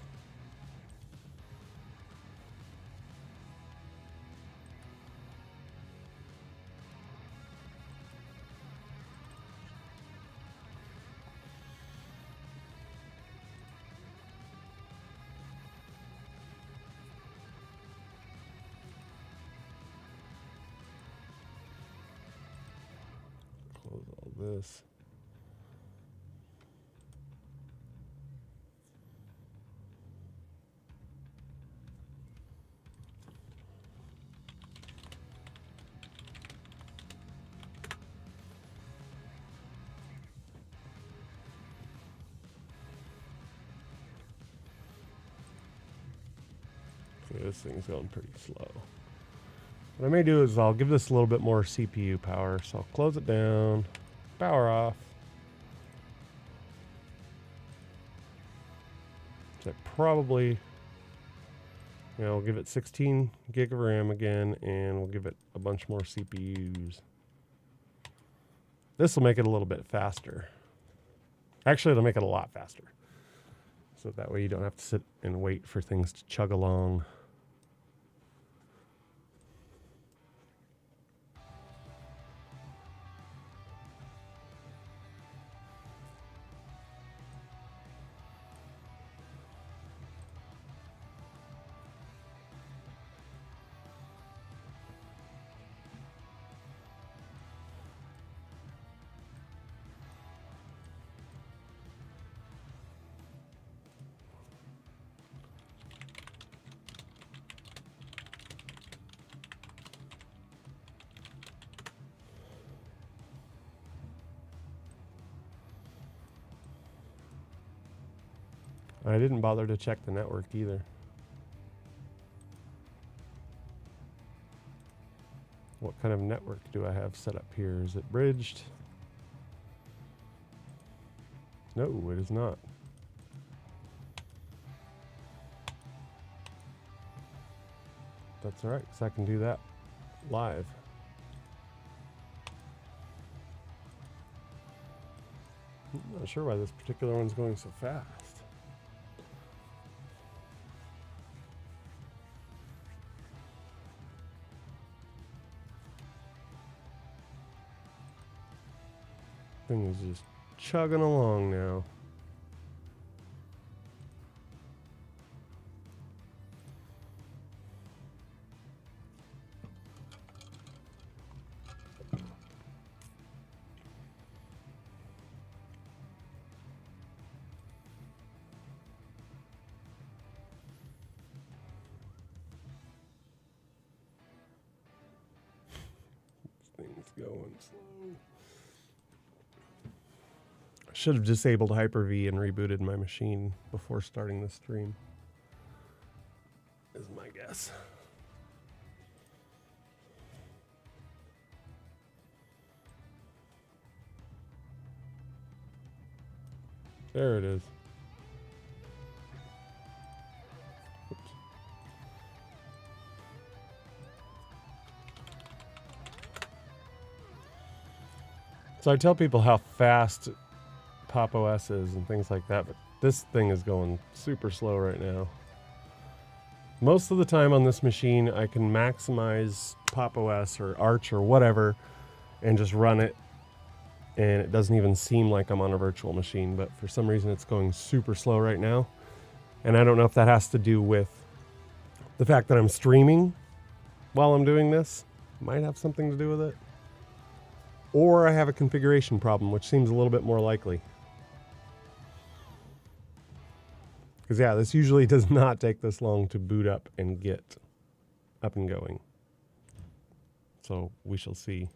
Close all this. Okay, this thing's going pretty slow. What I may do is I'll give this a little bit more CPU power. So I'll close it down, power off. So probably, we'll give it 16 gig of RAM again, and we'll give it a bunch more CPUs. This will make it a little bit faster. Actually, it'll make it a lot faster. So that way you don't have to sit and wait for things to chug along. I didn't bother to check the network either. What kind of network do I have set up here? Is it bridged? No, it is not. That's all right, because I can do that live. I'm not sure why this particular one's going so fast. Thing is just chugging along now. This thing's going slow. Should have disabled Hyper-V and rebooted my machine before starting the stream, is my guess. There it is. Oops. So I tell people how fast Pop OS is and things like that, but this thing is going super slow right now. Most of the time on this machine, I can maximize Pop OS or Arch or whatever and just run it, and it doesn't even seem like I'm on a virtual machine, but for some reason it's going super slow right now. And I don't know if that has to do with the fact that I'm streaming while I'm doing this. Might have something to do with it. Or I have a configuration problem, which seems a little bit more likely. Because, yeah, this usually does not take this long to boot up and get up and going. So we shall see.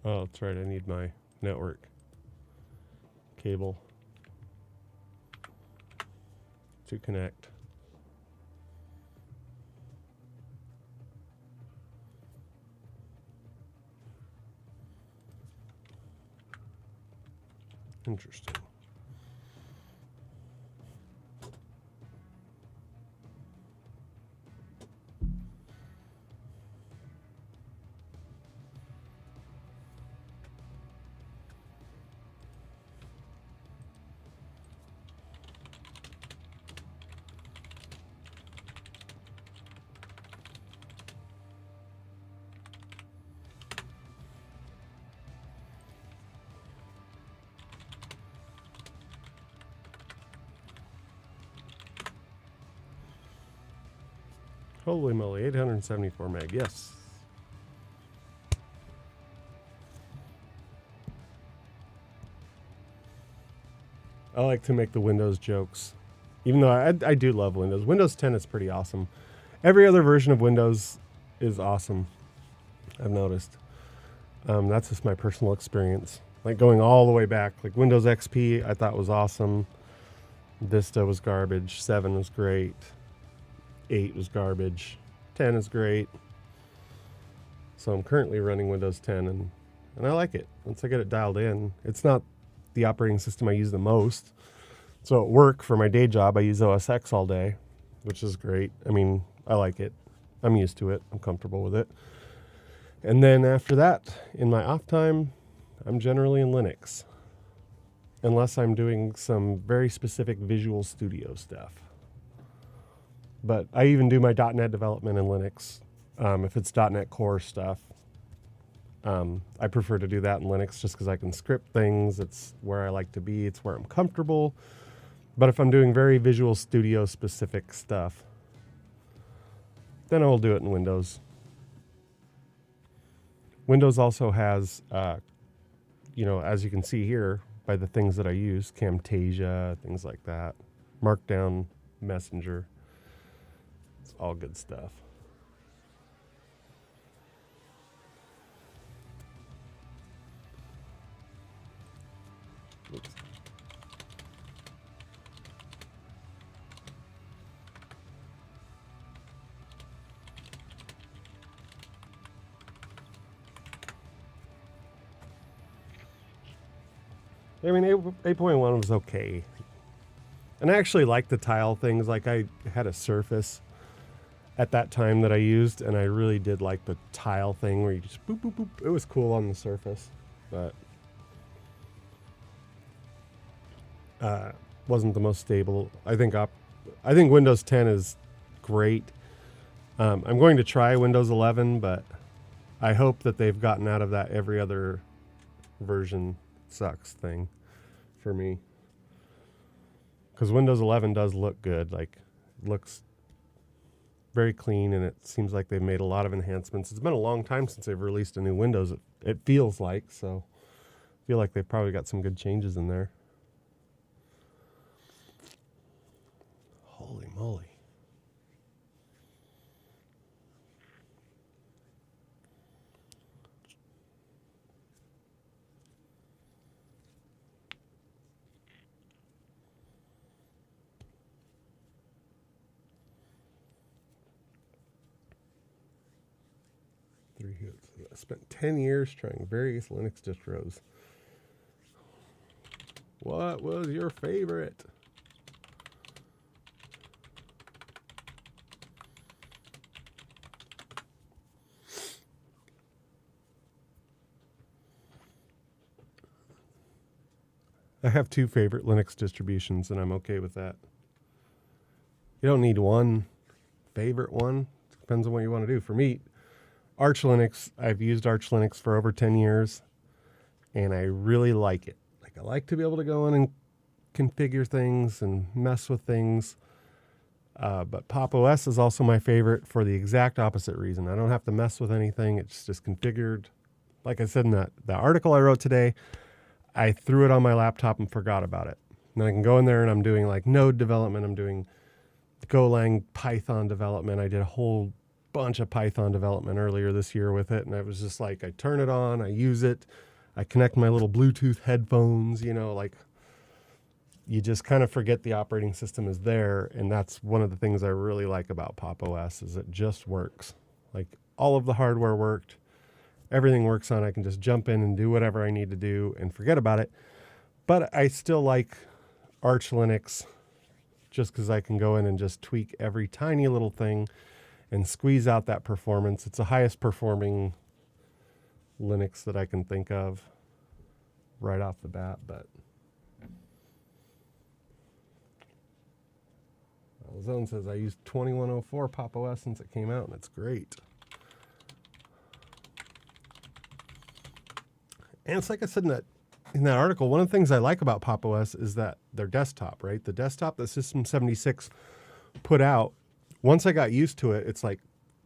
Oh, that's right. I need my network cable to connect. Interesting. Holy moly, 874 meg, yes. I like to make the Windows jokes. Even though I do love Windows. Windows 10 is pretty awesome. Every other version of Windows is awesome, I've noticed. That's just my personal experience. Like going all the way back. Like Windows XP I thought was awesome. Vista was garbage. 7 was great. 8 was garbage. 10 is great. So I'm currently running Windows 10 and I like it. Once I get it dialed in, it's not the operating system I use the most. So at work for my day job, I use OS X all day, which is great. I mean, I like it. I'm used to it. I'm comfortable with it. And then after that, in my off time, I'm generally in Linux. Unless I'm doing some very specific Visual Studio stuff. But I even do my .NET development in Linux. If it's .NET Core stuff, I prefer to do that in Linux just because I can script things. It's where I like to be. It's where I'm comfortable. But if I'm doing very Visual Studio specific stuff, then I will do it in Windows. Windows also has, as you can see here, by the things that I use, Camtasia, things like that, Markdown, Messenger. It's all good stuff. Oops. I mean, 8.1 was okay. And I actually liked the tile things. Like I had a Surface at that time that I used, and I really did like the tile thing where you just boop, boop, boop. It was cool on the Surface, but wasn't the most stable. I think Windows 10 is great. I'm going to try Windows 11, but I hope that they've gotten out of that every other version sucks thing for me. Because Windows 11 does look good. Like, it looks very clean, and it seems like they've made a lot of enhancements. It's been a long time since they've released a new Windows, it feels like, so I feel like they've probably got some good changes in there. Holy moly. I spent 10 years trying various Linux distros. What was your favorite? I have two favorite Linux distributions, and I'm okay with that. You don't need one favorite one. Depends on what you want to do. For me, Arch Linux, I've used Arch Linux for over 10 years, and I really like it. Like, I like to be able to go in and configure things and mess with things. But Pop! OS is also my favorite for the exact opposite reason. I don't have to mess with anything. It's just configured. Like I said in the article I wrote today, I threw it on my laptop and forgot about it. And then I can go in there and I'm doing like node development. I'm doing Golang Python development. I did a whole bunch of Python development earlier this year with it. And it was just like, I turn it on, I use it, I connect my little Bluetooth headphones, like you just kind of forget the operating system is there. And that's one of the things I really like about Pop! OS is it just works. Like, all of the hardware worked. Everything works on. I can just jump in and do whatever I need to do and forget about it. But I still like Arch Linux just because I can go in and just tweak every tiny little thing and squeeze out that performance. It's the highest performing Linux that I can think of right off the bat. But Zone says I used 2104 Pop! OS since it came out, and it's great. And it's like I said in that article, one of the things I like about Pop! OS is that their desktop, right? The desktop that System 76 put out, once I got used to it, it's like,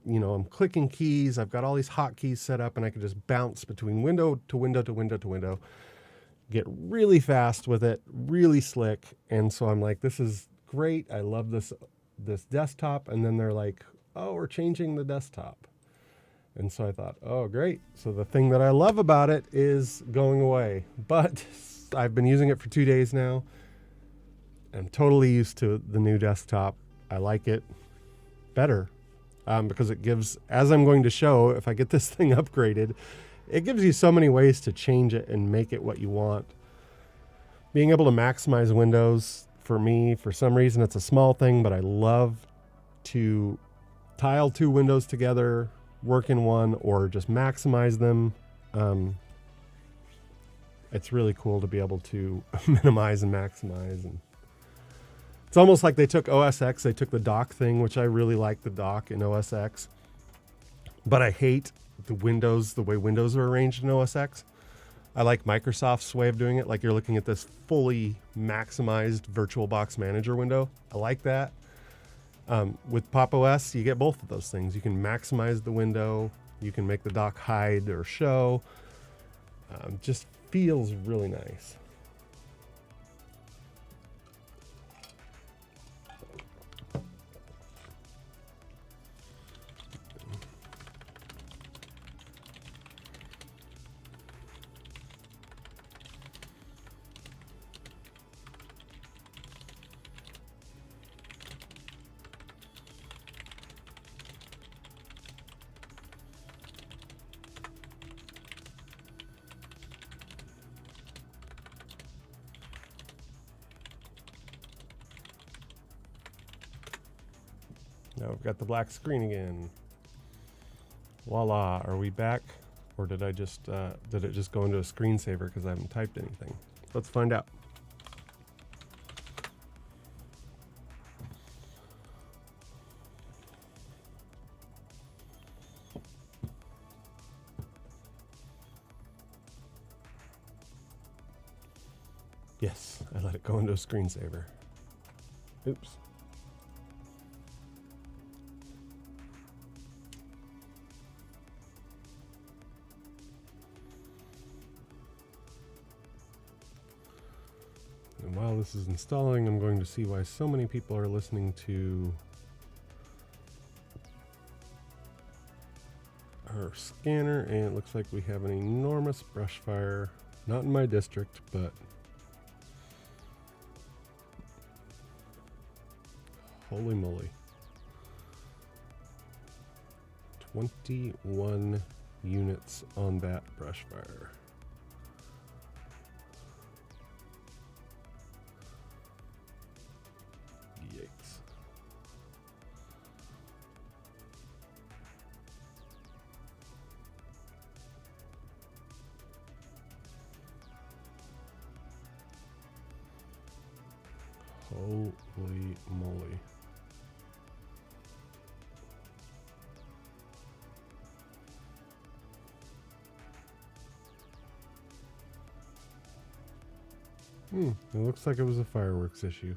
I'm clicking keys, I've got all these hotkeys set up, and I can just bounce between window to window to window to window, get really fast with it, really slick. And so I'm like, this is great. I love this desktop. And then they're like, oh, we're changing the desktop. And so I thought, oh, great. So the thing that I love about it is going away. But I've been using it for 2 days now. I'm totally used to the new desktop. I like it better because it gives, as I'm going to show, if I get this thing upgraded, it gives you so many ways to change it and make it what you want. Being able to maximize windows, for me, for some reason, it's a small thing, but I love to tile two windows together, work in one, or just maximize them. It's really cool to be able to minimize and maximize. And it's almost like they took OS X, they took the dock thing, which I really like the dock in OS X, but I hate the way windows are arranged in OS X. I like Microsoft's way of doing it. Like, you're looking at this fully maximized Virtualbox manager window. I like that. With Pop! OS, you get both of those things. You can maximize the window. You can make the dock hide or show. Just feels really nice. Now we've got the black screen again. Voila, are we back? Or did it just go into a screensaver because I haven't typed anything? Let's find out. Yes, I let it go into a screensaver. Oops. And while this is installing, I'm going to see why so many people are listening to our scanner, and it looks like we have an enormous brush fire. Not in my district, but holy moly. 21 units on that brush fire. Yikes. Holy moly. It looks like it was a fireworks issue.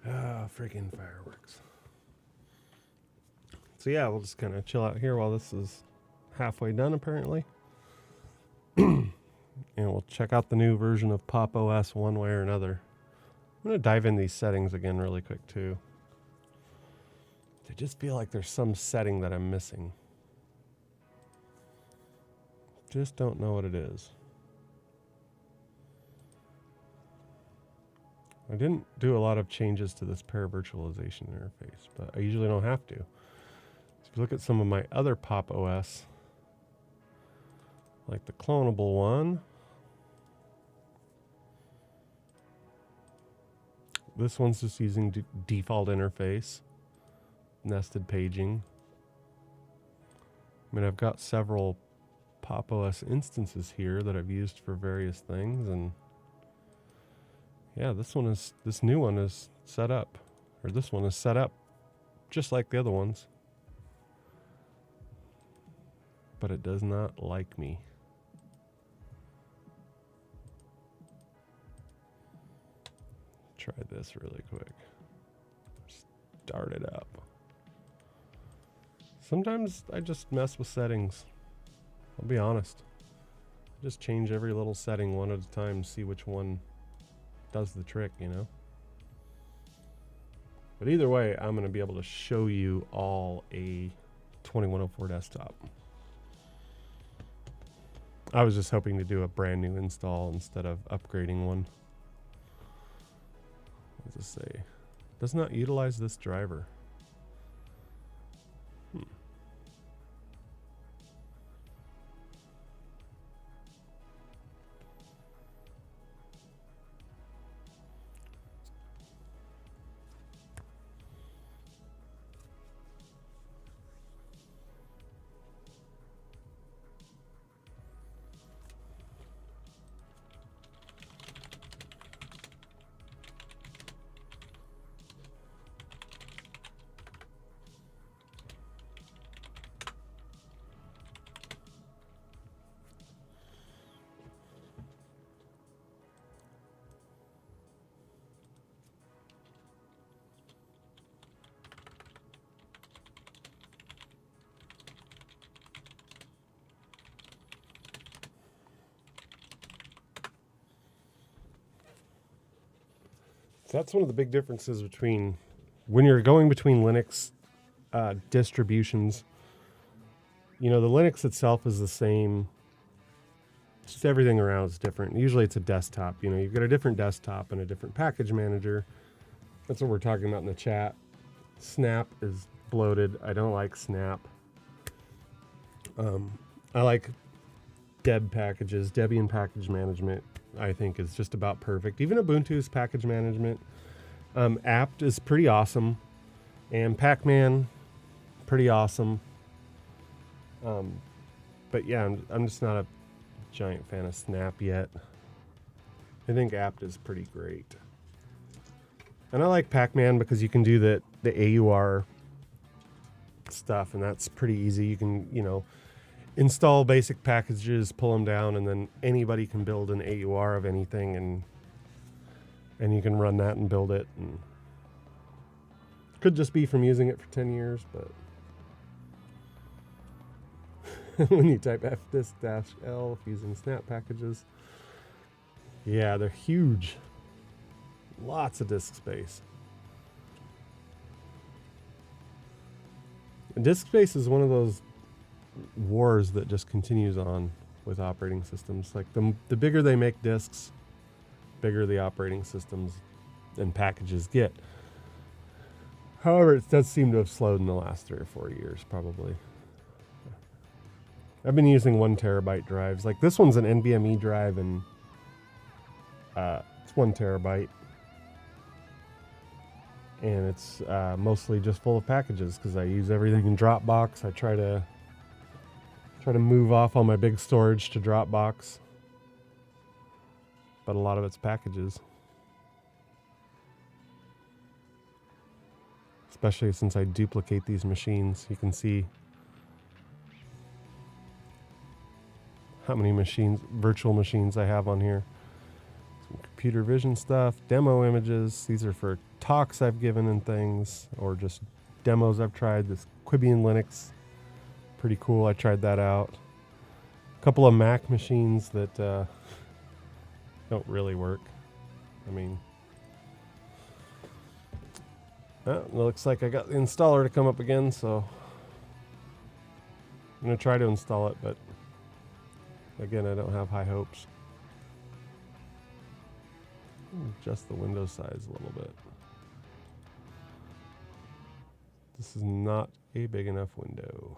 Ah, freaking fireworks. So yeah, we'll just kind of chill out here while this is halfway done, apparently. And we'll check out the new version of Pop! OS one way or another. I'm going to dive in these settings again really quick, too. I just feel like there's some setting that I'm missing. Just don't know what it is. I didn't do a lot of changes to this pair virtualization interface, but I usually don't have to. So if you look at some of my other Pop! OS, like the clonable one, this one's just using default interface, nested paging. I mean, I've got several Pop! OS instances here that I've used for various things, and yeah, this new one is set up, or this one is set up just like the other ones, but it does not like me. Try this really quick. Start it up. Sometimes I just mess with settings. I'll be honest. I just change every little setting one at a time, see which one does the trick, you know? But either way, I'm going to be able to show you all a 2104 desktop. I was just hoping to do a brand new install instead of upgrading one. What does it say? Does not utilize this driver. So that's one of the big differences between when you're going between Linux distributions. You know, the Linux itself is the same. Just everything around is different. Usually it's a desktop. You know, you've got a different desktop and a different package manager. That's what we're talking about in the chat. Snap is bloated. I don't like Snap. I like Deb packages. Debian package management, I think, is just about perfect. Even Ubuntu's package management. apt is pretty awesome. And Pac-Man, pretty awesome. But yeah, I'm just not a giant fan of Snap yet. I think apt is pretty great. And I like Pac-Man because you can do the AUR stuff, and that's pretty easy. You can, install basic packages, pull them down, and then anybody can build an AUR of anything, and you can run that and build it. And could just be from using it for 10 years, but when you type fdisk-l using snap packages, yeah, they're huge. Lots of disk space. And disk space is one of those wars that just continues on with operating systems. Like the bigger they make disks, bigger the operating systems and packages get. However, it does seem to have slowed in the last 3 or 4 years, probably. I've been using 1 terabyte drives. Like this one's an NVMe drive, and it's 1 terabyte. And it's mostly just full of packages because I use everything in Dropbox. I try to move off all my big storage to Dropbox, but a lot of it's packages. Especially since I duplicate these machines. You can see how many virtual machines I have on here. computer vision stuff, demo images. These are for talks I've given and things, or just demos I've tried. This Quibian Linux, pretty cool. I tried that out. A couple of Mac machines that don't really work. I mean, it looks like I got the installer to come up again, so I'm going to try to install it, but again, I don't have high hopes. Adjust the window size a little bit. This is not a big enough window.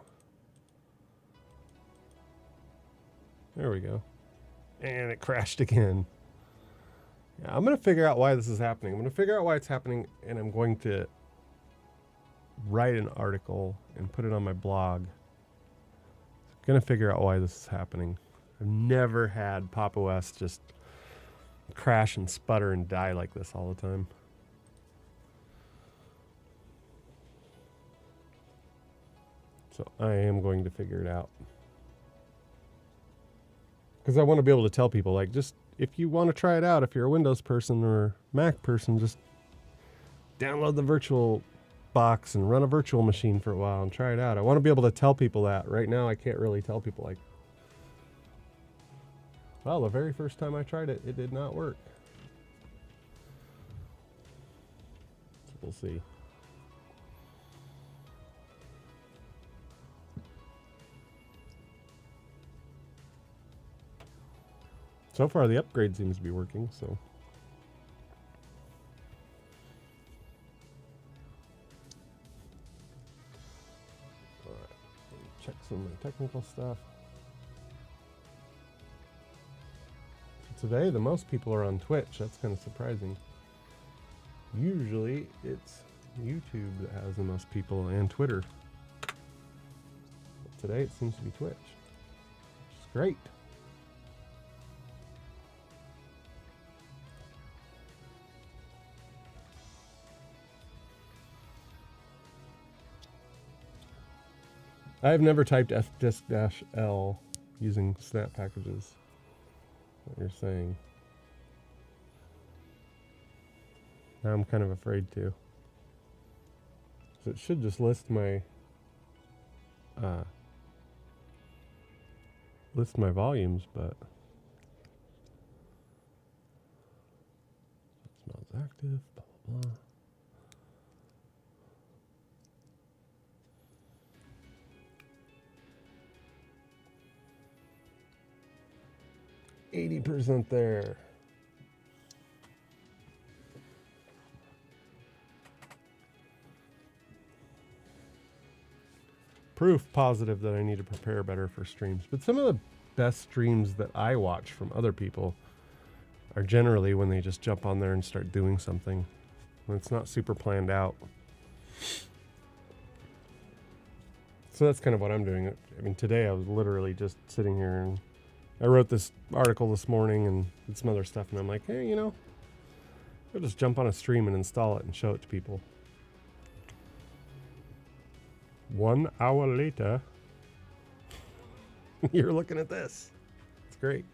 There we go. And it crashed again. Yeah, I'm going to figure out why this is happening. I'm going to figure out why it's happening, and I'm going to write an article and put it on my blog. I'm going to figure out why this is happening. I've never had Pop! OS just crash and sputter and die like this all the time. So I am going to figure it out. Because I want to be able to tell people, like, just if you want to try it out, if you're a Windows person or Mac person, just download the Virtualbox and run a virtual machine for a while and try it out. I want to be able to tell people that. Right now, I can't really tell people, like, well, the very first time I tried it, it did not work. So we'll see. So far, the upgrade seems to be working, so. All right, check some of the technical stuff. So today, the most people are on Twitch. That's kind of surprising. Usually, it's YouTube that has the most people, and Twitter. But today, it seems to be Twitch, which is great. I've never typed fdisk-l using snap packages. What you're saying. Now I'm kind of afraid to. So it should just list my volumes, but smells active, blah blah blah. 80% there. Proof positive that I need to prepare better for streams. But some of the best streams that I watch from other people are generally when they just jump on there and start doing something. When it's not super planned out. So that's kind of what I'm doing. I mean, today I was literally just sitting here and I wrote this article this morning and did some other stuff, and I'm like, hey, you know, I'll just jump on a stream and install it and show it to people. 1 hour later, you're looking at this. It's great.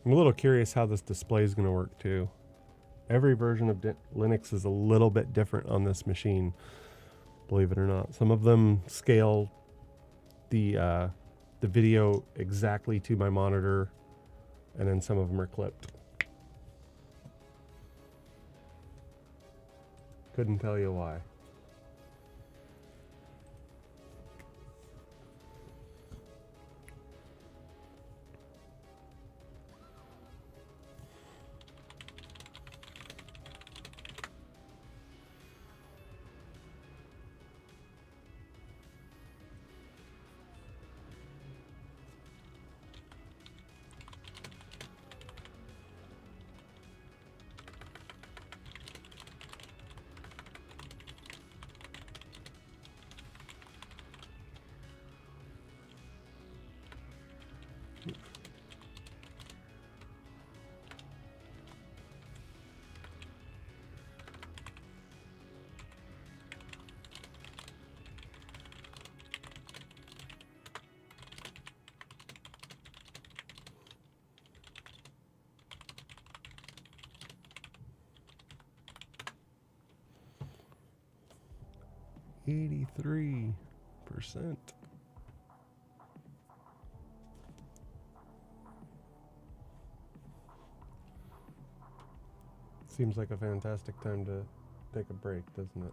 I'm a little curious how this display is going to work too. Every version of Linux is a little bit different on this machine. Believe it or not. Some of them scale the video exactly to my monitor, and then some of them are clipped. Couldn't tell you why. 83%. Seems like a fantastic time to take a break, doesn't it?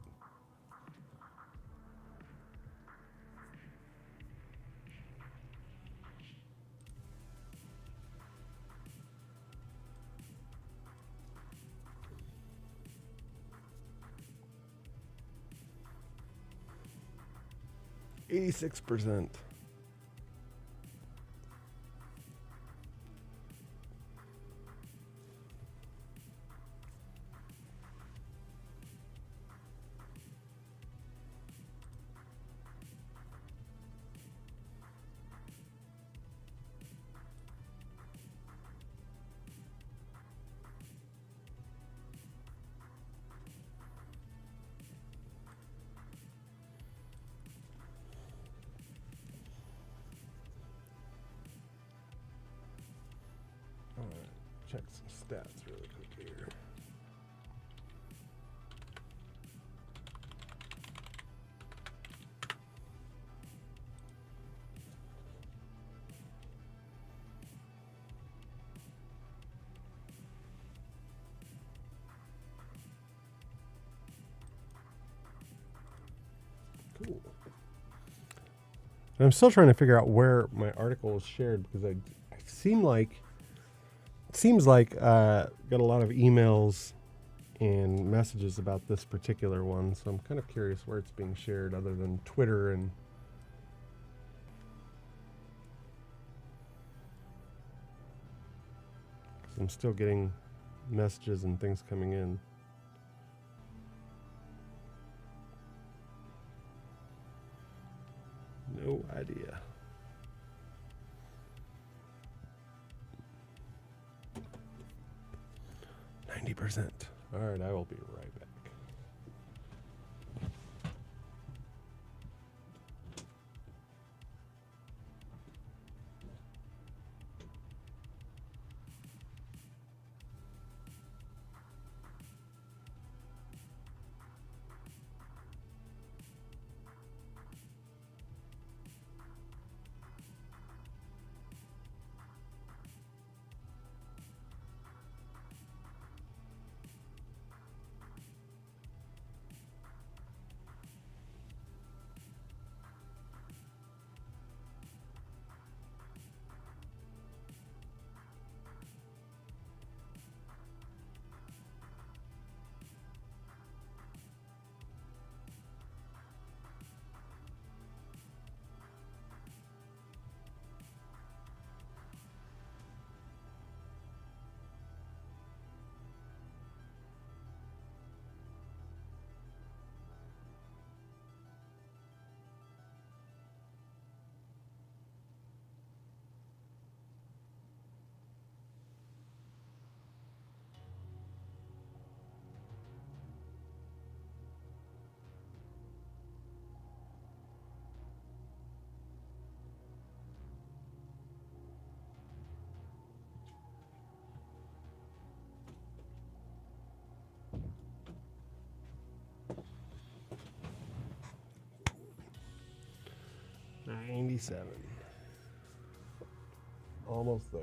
%. All right, check some stats really quick here. Cool. And I'm still trying to figure out where my article was shared because I seems like got a lot of emails and messages about this particular one, so I'm kind of curious where it's being shared other than Twitter and because I'm still getting messages and things coming in. No idea. %. All right, I will be right back. $97. Almost there.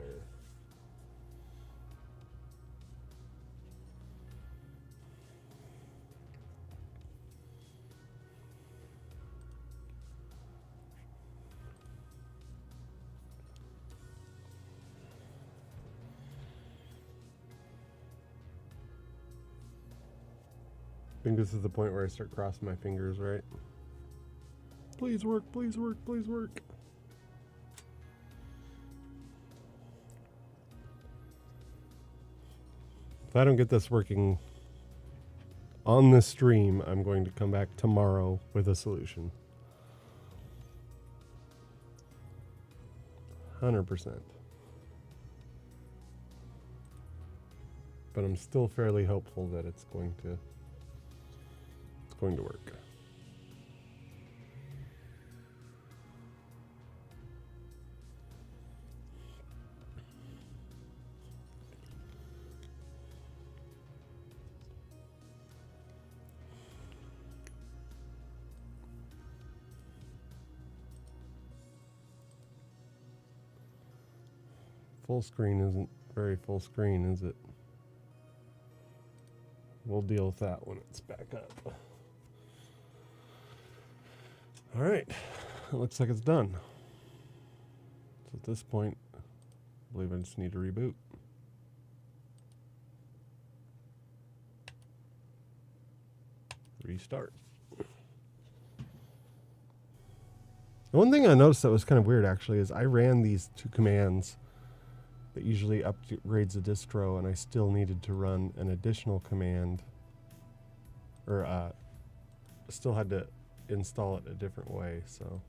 I think this is the point where I start crossing my fingers, right? Please work, please work, please work. If I don't get this working on this stream, I'm going to come back tomorrow with a solution. 100%. But I'm still fairly hopeful that it's going to work. full screen isn't very full screen, is it? We'll deal with that when it's back up. All right, it looks like it's done. So at this point, I believe I just need to reboot. Restart. The one thing I noticed that was kind of weird actually is I ran these two commands that usually upgrades the distro, and I still needed to run an additional command, or still had to install it a different way, so.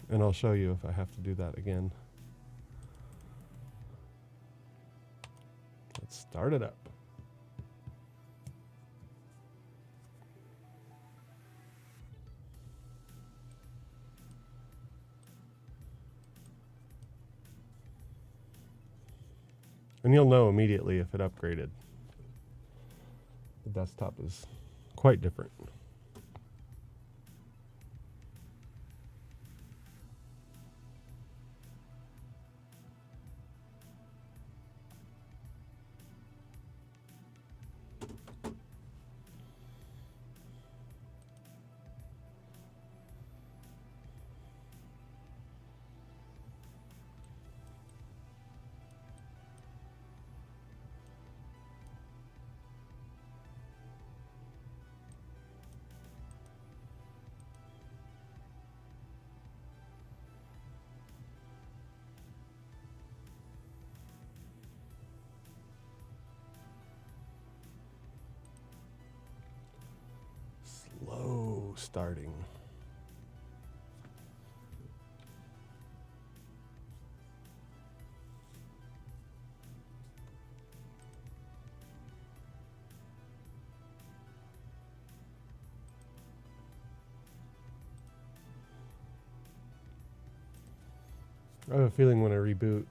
And I'll show you if I have to do that again. Let's start it up. And you'll know immediately if it upgraded. The desktop is quite different. Slow starting. I have a feeling when I reboot,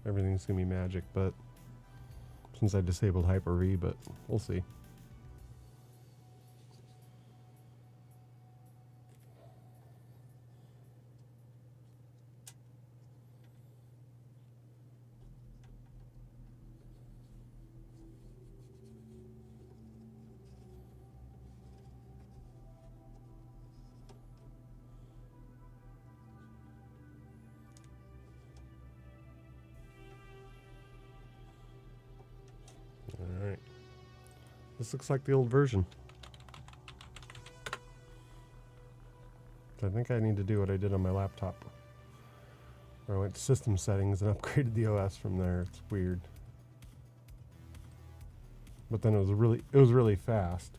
everything's gonna be magic, but since I disabled Hyper-V, but we'll see. All right. This looks like the old version. I think I need to do what I did on my laptop. I went to system settings and upgraded the OS from there. It's weird. But then it was really fast.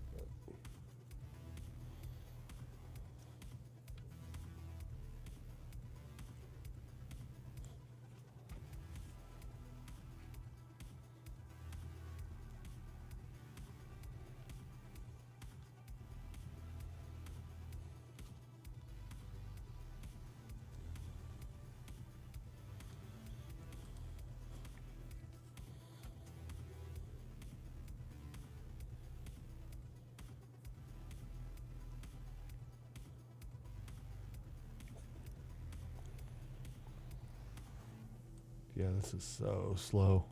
Yeah, this is so slow.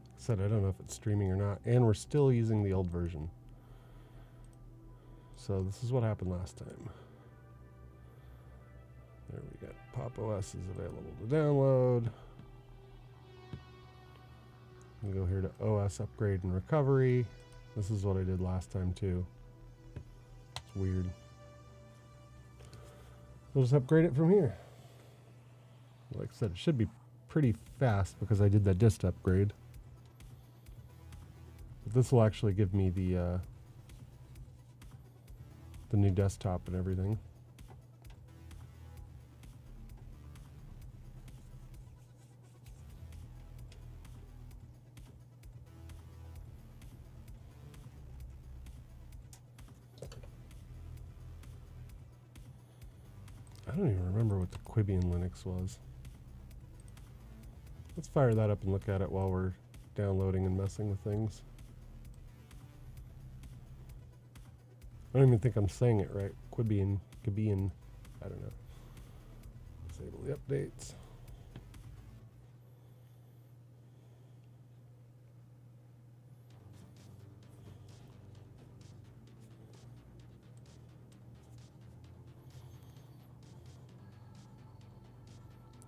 Like I said, I don't know if it's streaming or not, and we're still using the old version. So this is what happened last time. There we go. popos is available to download. We go here to OS upgrade and recovery. This is what I did last time too. It's weird. We'll just upgrade it from here. Like I said, it should be pretty fast because I did that dist upgrade. But this will actually give me the new desktop and everything. I don't even remember what the Quibian Linux was. Let's fire that up and look at it while we're downloading and messing with things. I don't even think I'm saying it right. Quibian, I don't know. Disable the updates.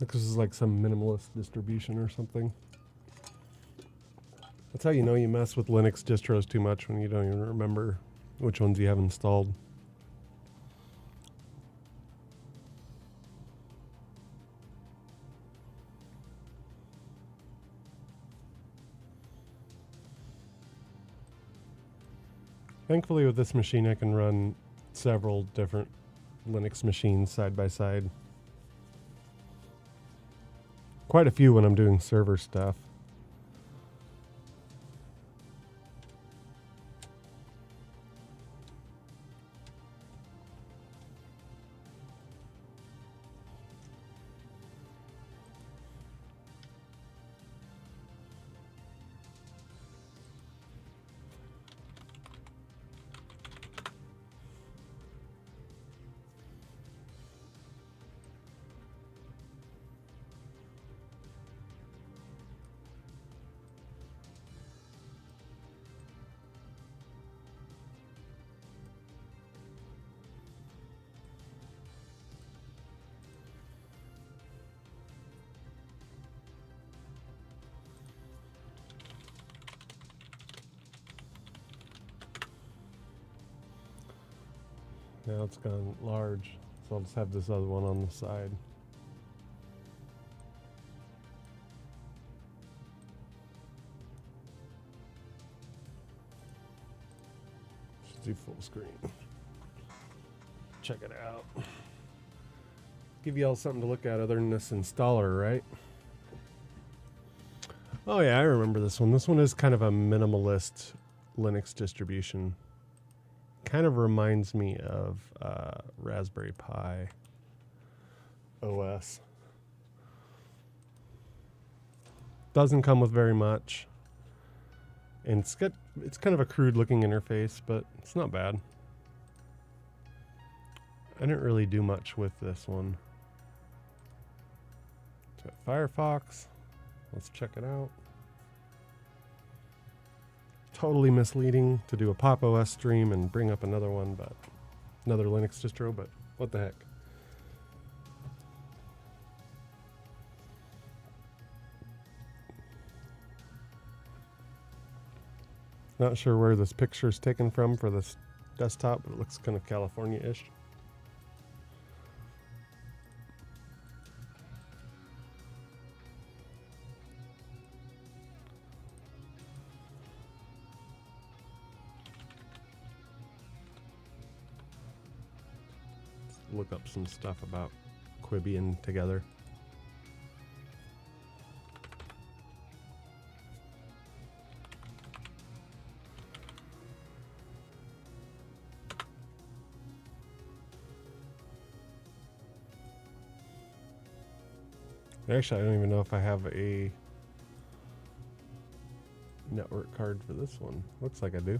This is like some minimalist distribution or something. That's how you know you mess with Linux distros too much, when you don't even remember which ones you have installed. Thankfully with this machine I can run several different Linux machines side by side. Quite a few when I'm doing server stuff. Now it's gone large, so I'll just have this other one on the side. Just do full screen. Check it out. Give you all something to look at other than this installer, right? Oh yeah, I remember this one. This one is kind of a minimalist Linux distribution. Kind of reminds me of Raspberry Pi OS. Doesn't come with very much, and it's kind of a crude looking interface, but it's not bad. I didn't really do much with this one. It's got Firefox. Let's check it out. Totally misleading to do a Pop OS stream and bring up another one, but another Linux distro, but what the heck. Not sure where this picture is taken from for this desktop, but it looks kind of California-ish. Look up some stuff about Quibian together. Actually, I don't even know if I have a network card for this one. Looks like I do.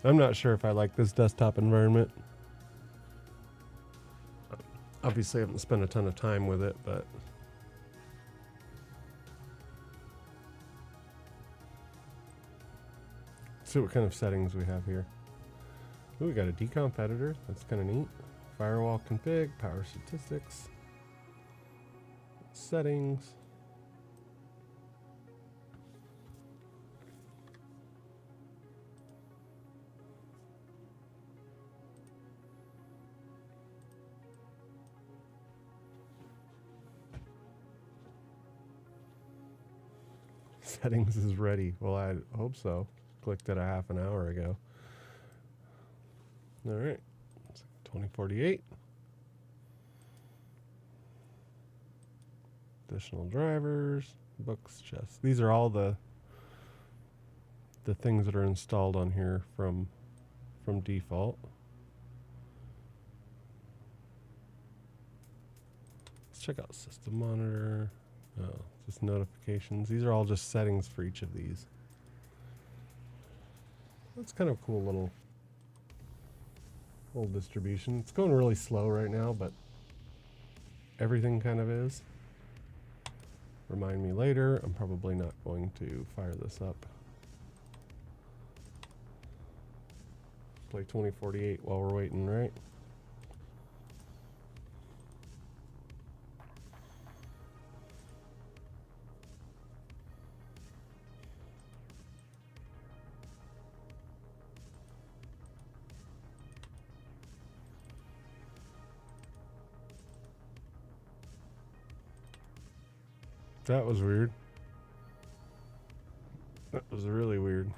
I'm not sure if I like this desktop environment. Obviously, I haven't spent a ton of time with it, but let's see what kind of settings we have here. Ooh, we got a deconf editor. That's kind of neat. Firewall config, power statistics, settings. Settings is ready. Well, I hope so. Clicked it a half an hour ago. All right, 2048. Additional drivers, books, chests. These are all the things that are installed on here from default. Let's check out system monitor, Oh, just notifications. These are all just settings for each of these. That's kind of a cool little distribution. It's going really slow right now, but everything kind of is. Remind me later. I'm probably not going to fire this up. Play 2048 while we're waiting, right? That was weird. That was really weird.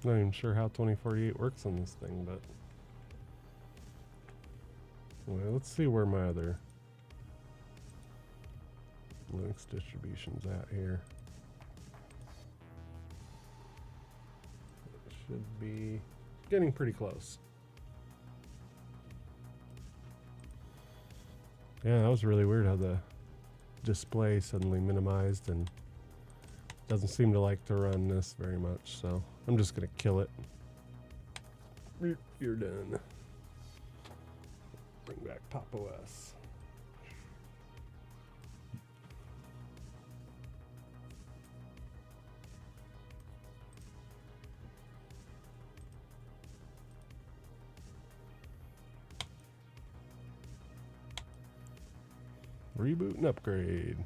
Not even sure how 2048 works on this thing, but well, let's see where my other Linux distribution's at here. It should be getting pretty close. Yeah, that was really weird how the display suddenly minimized and doesn't seem to like to run this very much, so I'm just gonna kill it. You're done. Bring back popos. Reboot and upgrade.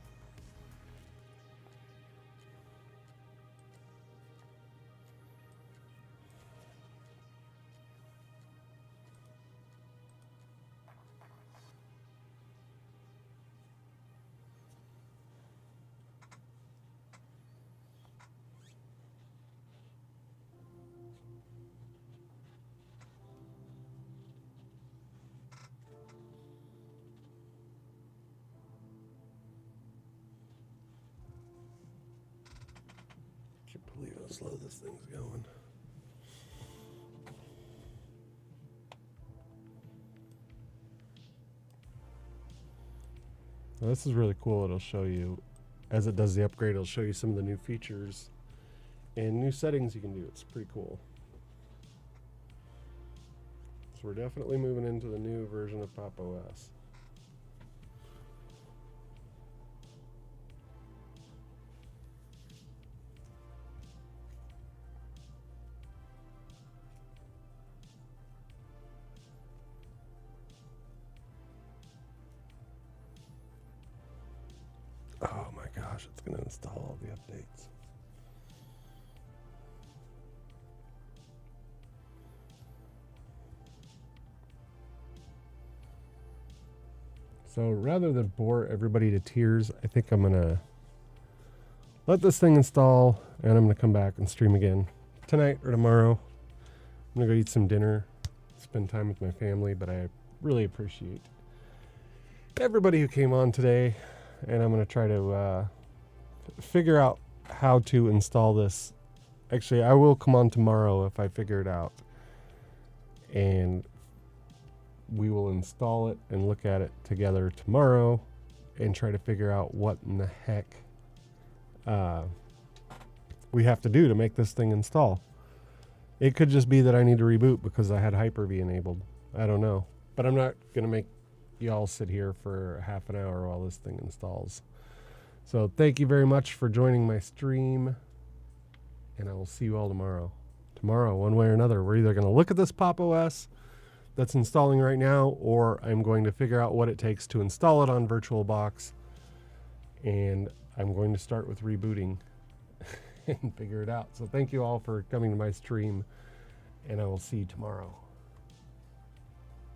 Can't believe how slow this thing's going. Well, this is really cool. It'll show you, as it does the upgrade, it'll show you some of the new features and new settings you can do. It's pretty cool. So we're definitely moving into the new version of popos. Oh my gosh, it's going to install all the updates. So rather than bore everybody to tears, I think I'm going to let this thing install and I'm going to come back and stream again tonight or tomorrow. I'm going to go eat some dinner, spend time with my family, but I really appreciate everybody who came on today. And I'm going to try to figure out how to install this. Actually, I will come on tomorrow if I figure it out. And we will install it and look at it together tomorrow and try to figure out what in the heck we have to do to make this thing install. It could just be that I need to reboot because I had Hyper-V enabled. I don't know. But I'm not going to make y'all sit here for half an hour while this thing installs. So thank you very much for joining my stream, and I will see you all tomorrow. Tomorrow, one way or another, we're either going to look at this popos that's installing right now, or I'm going to figure out what it takes to install it on Virtualbox, and I'm going to start with rebooting and figure it out. So thank you all for coming to my stream, and I will see you tomorrow.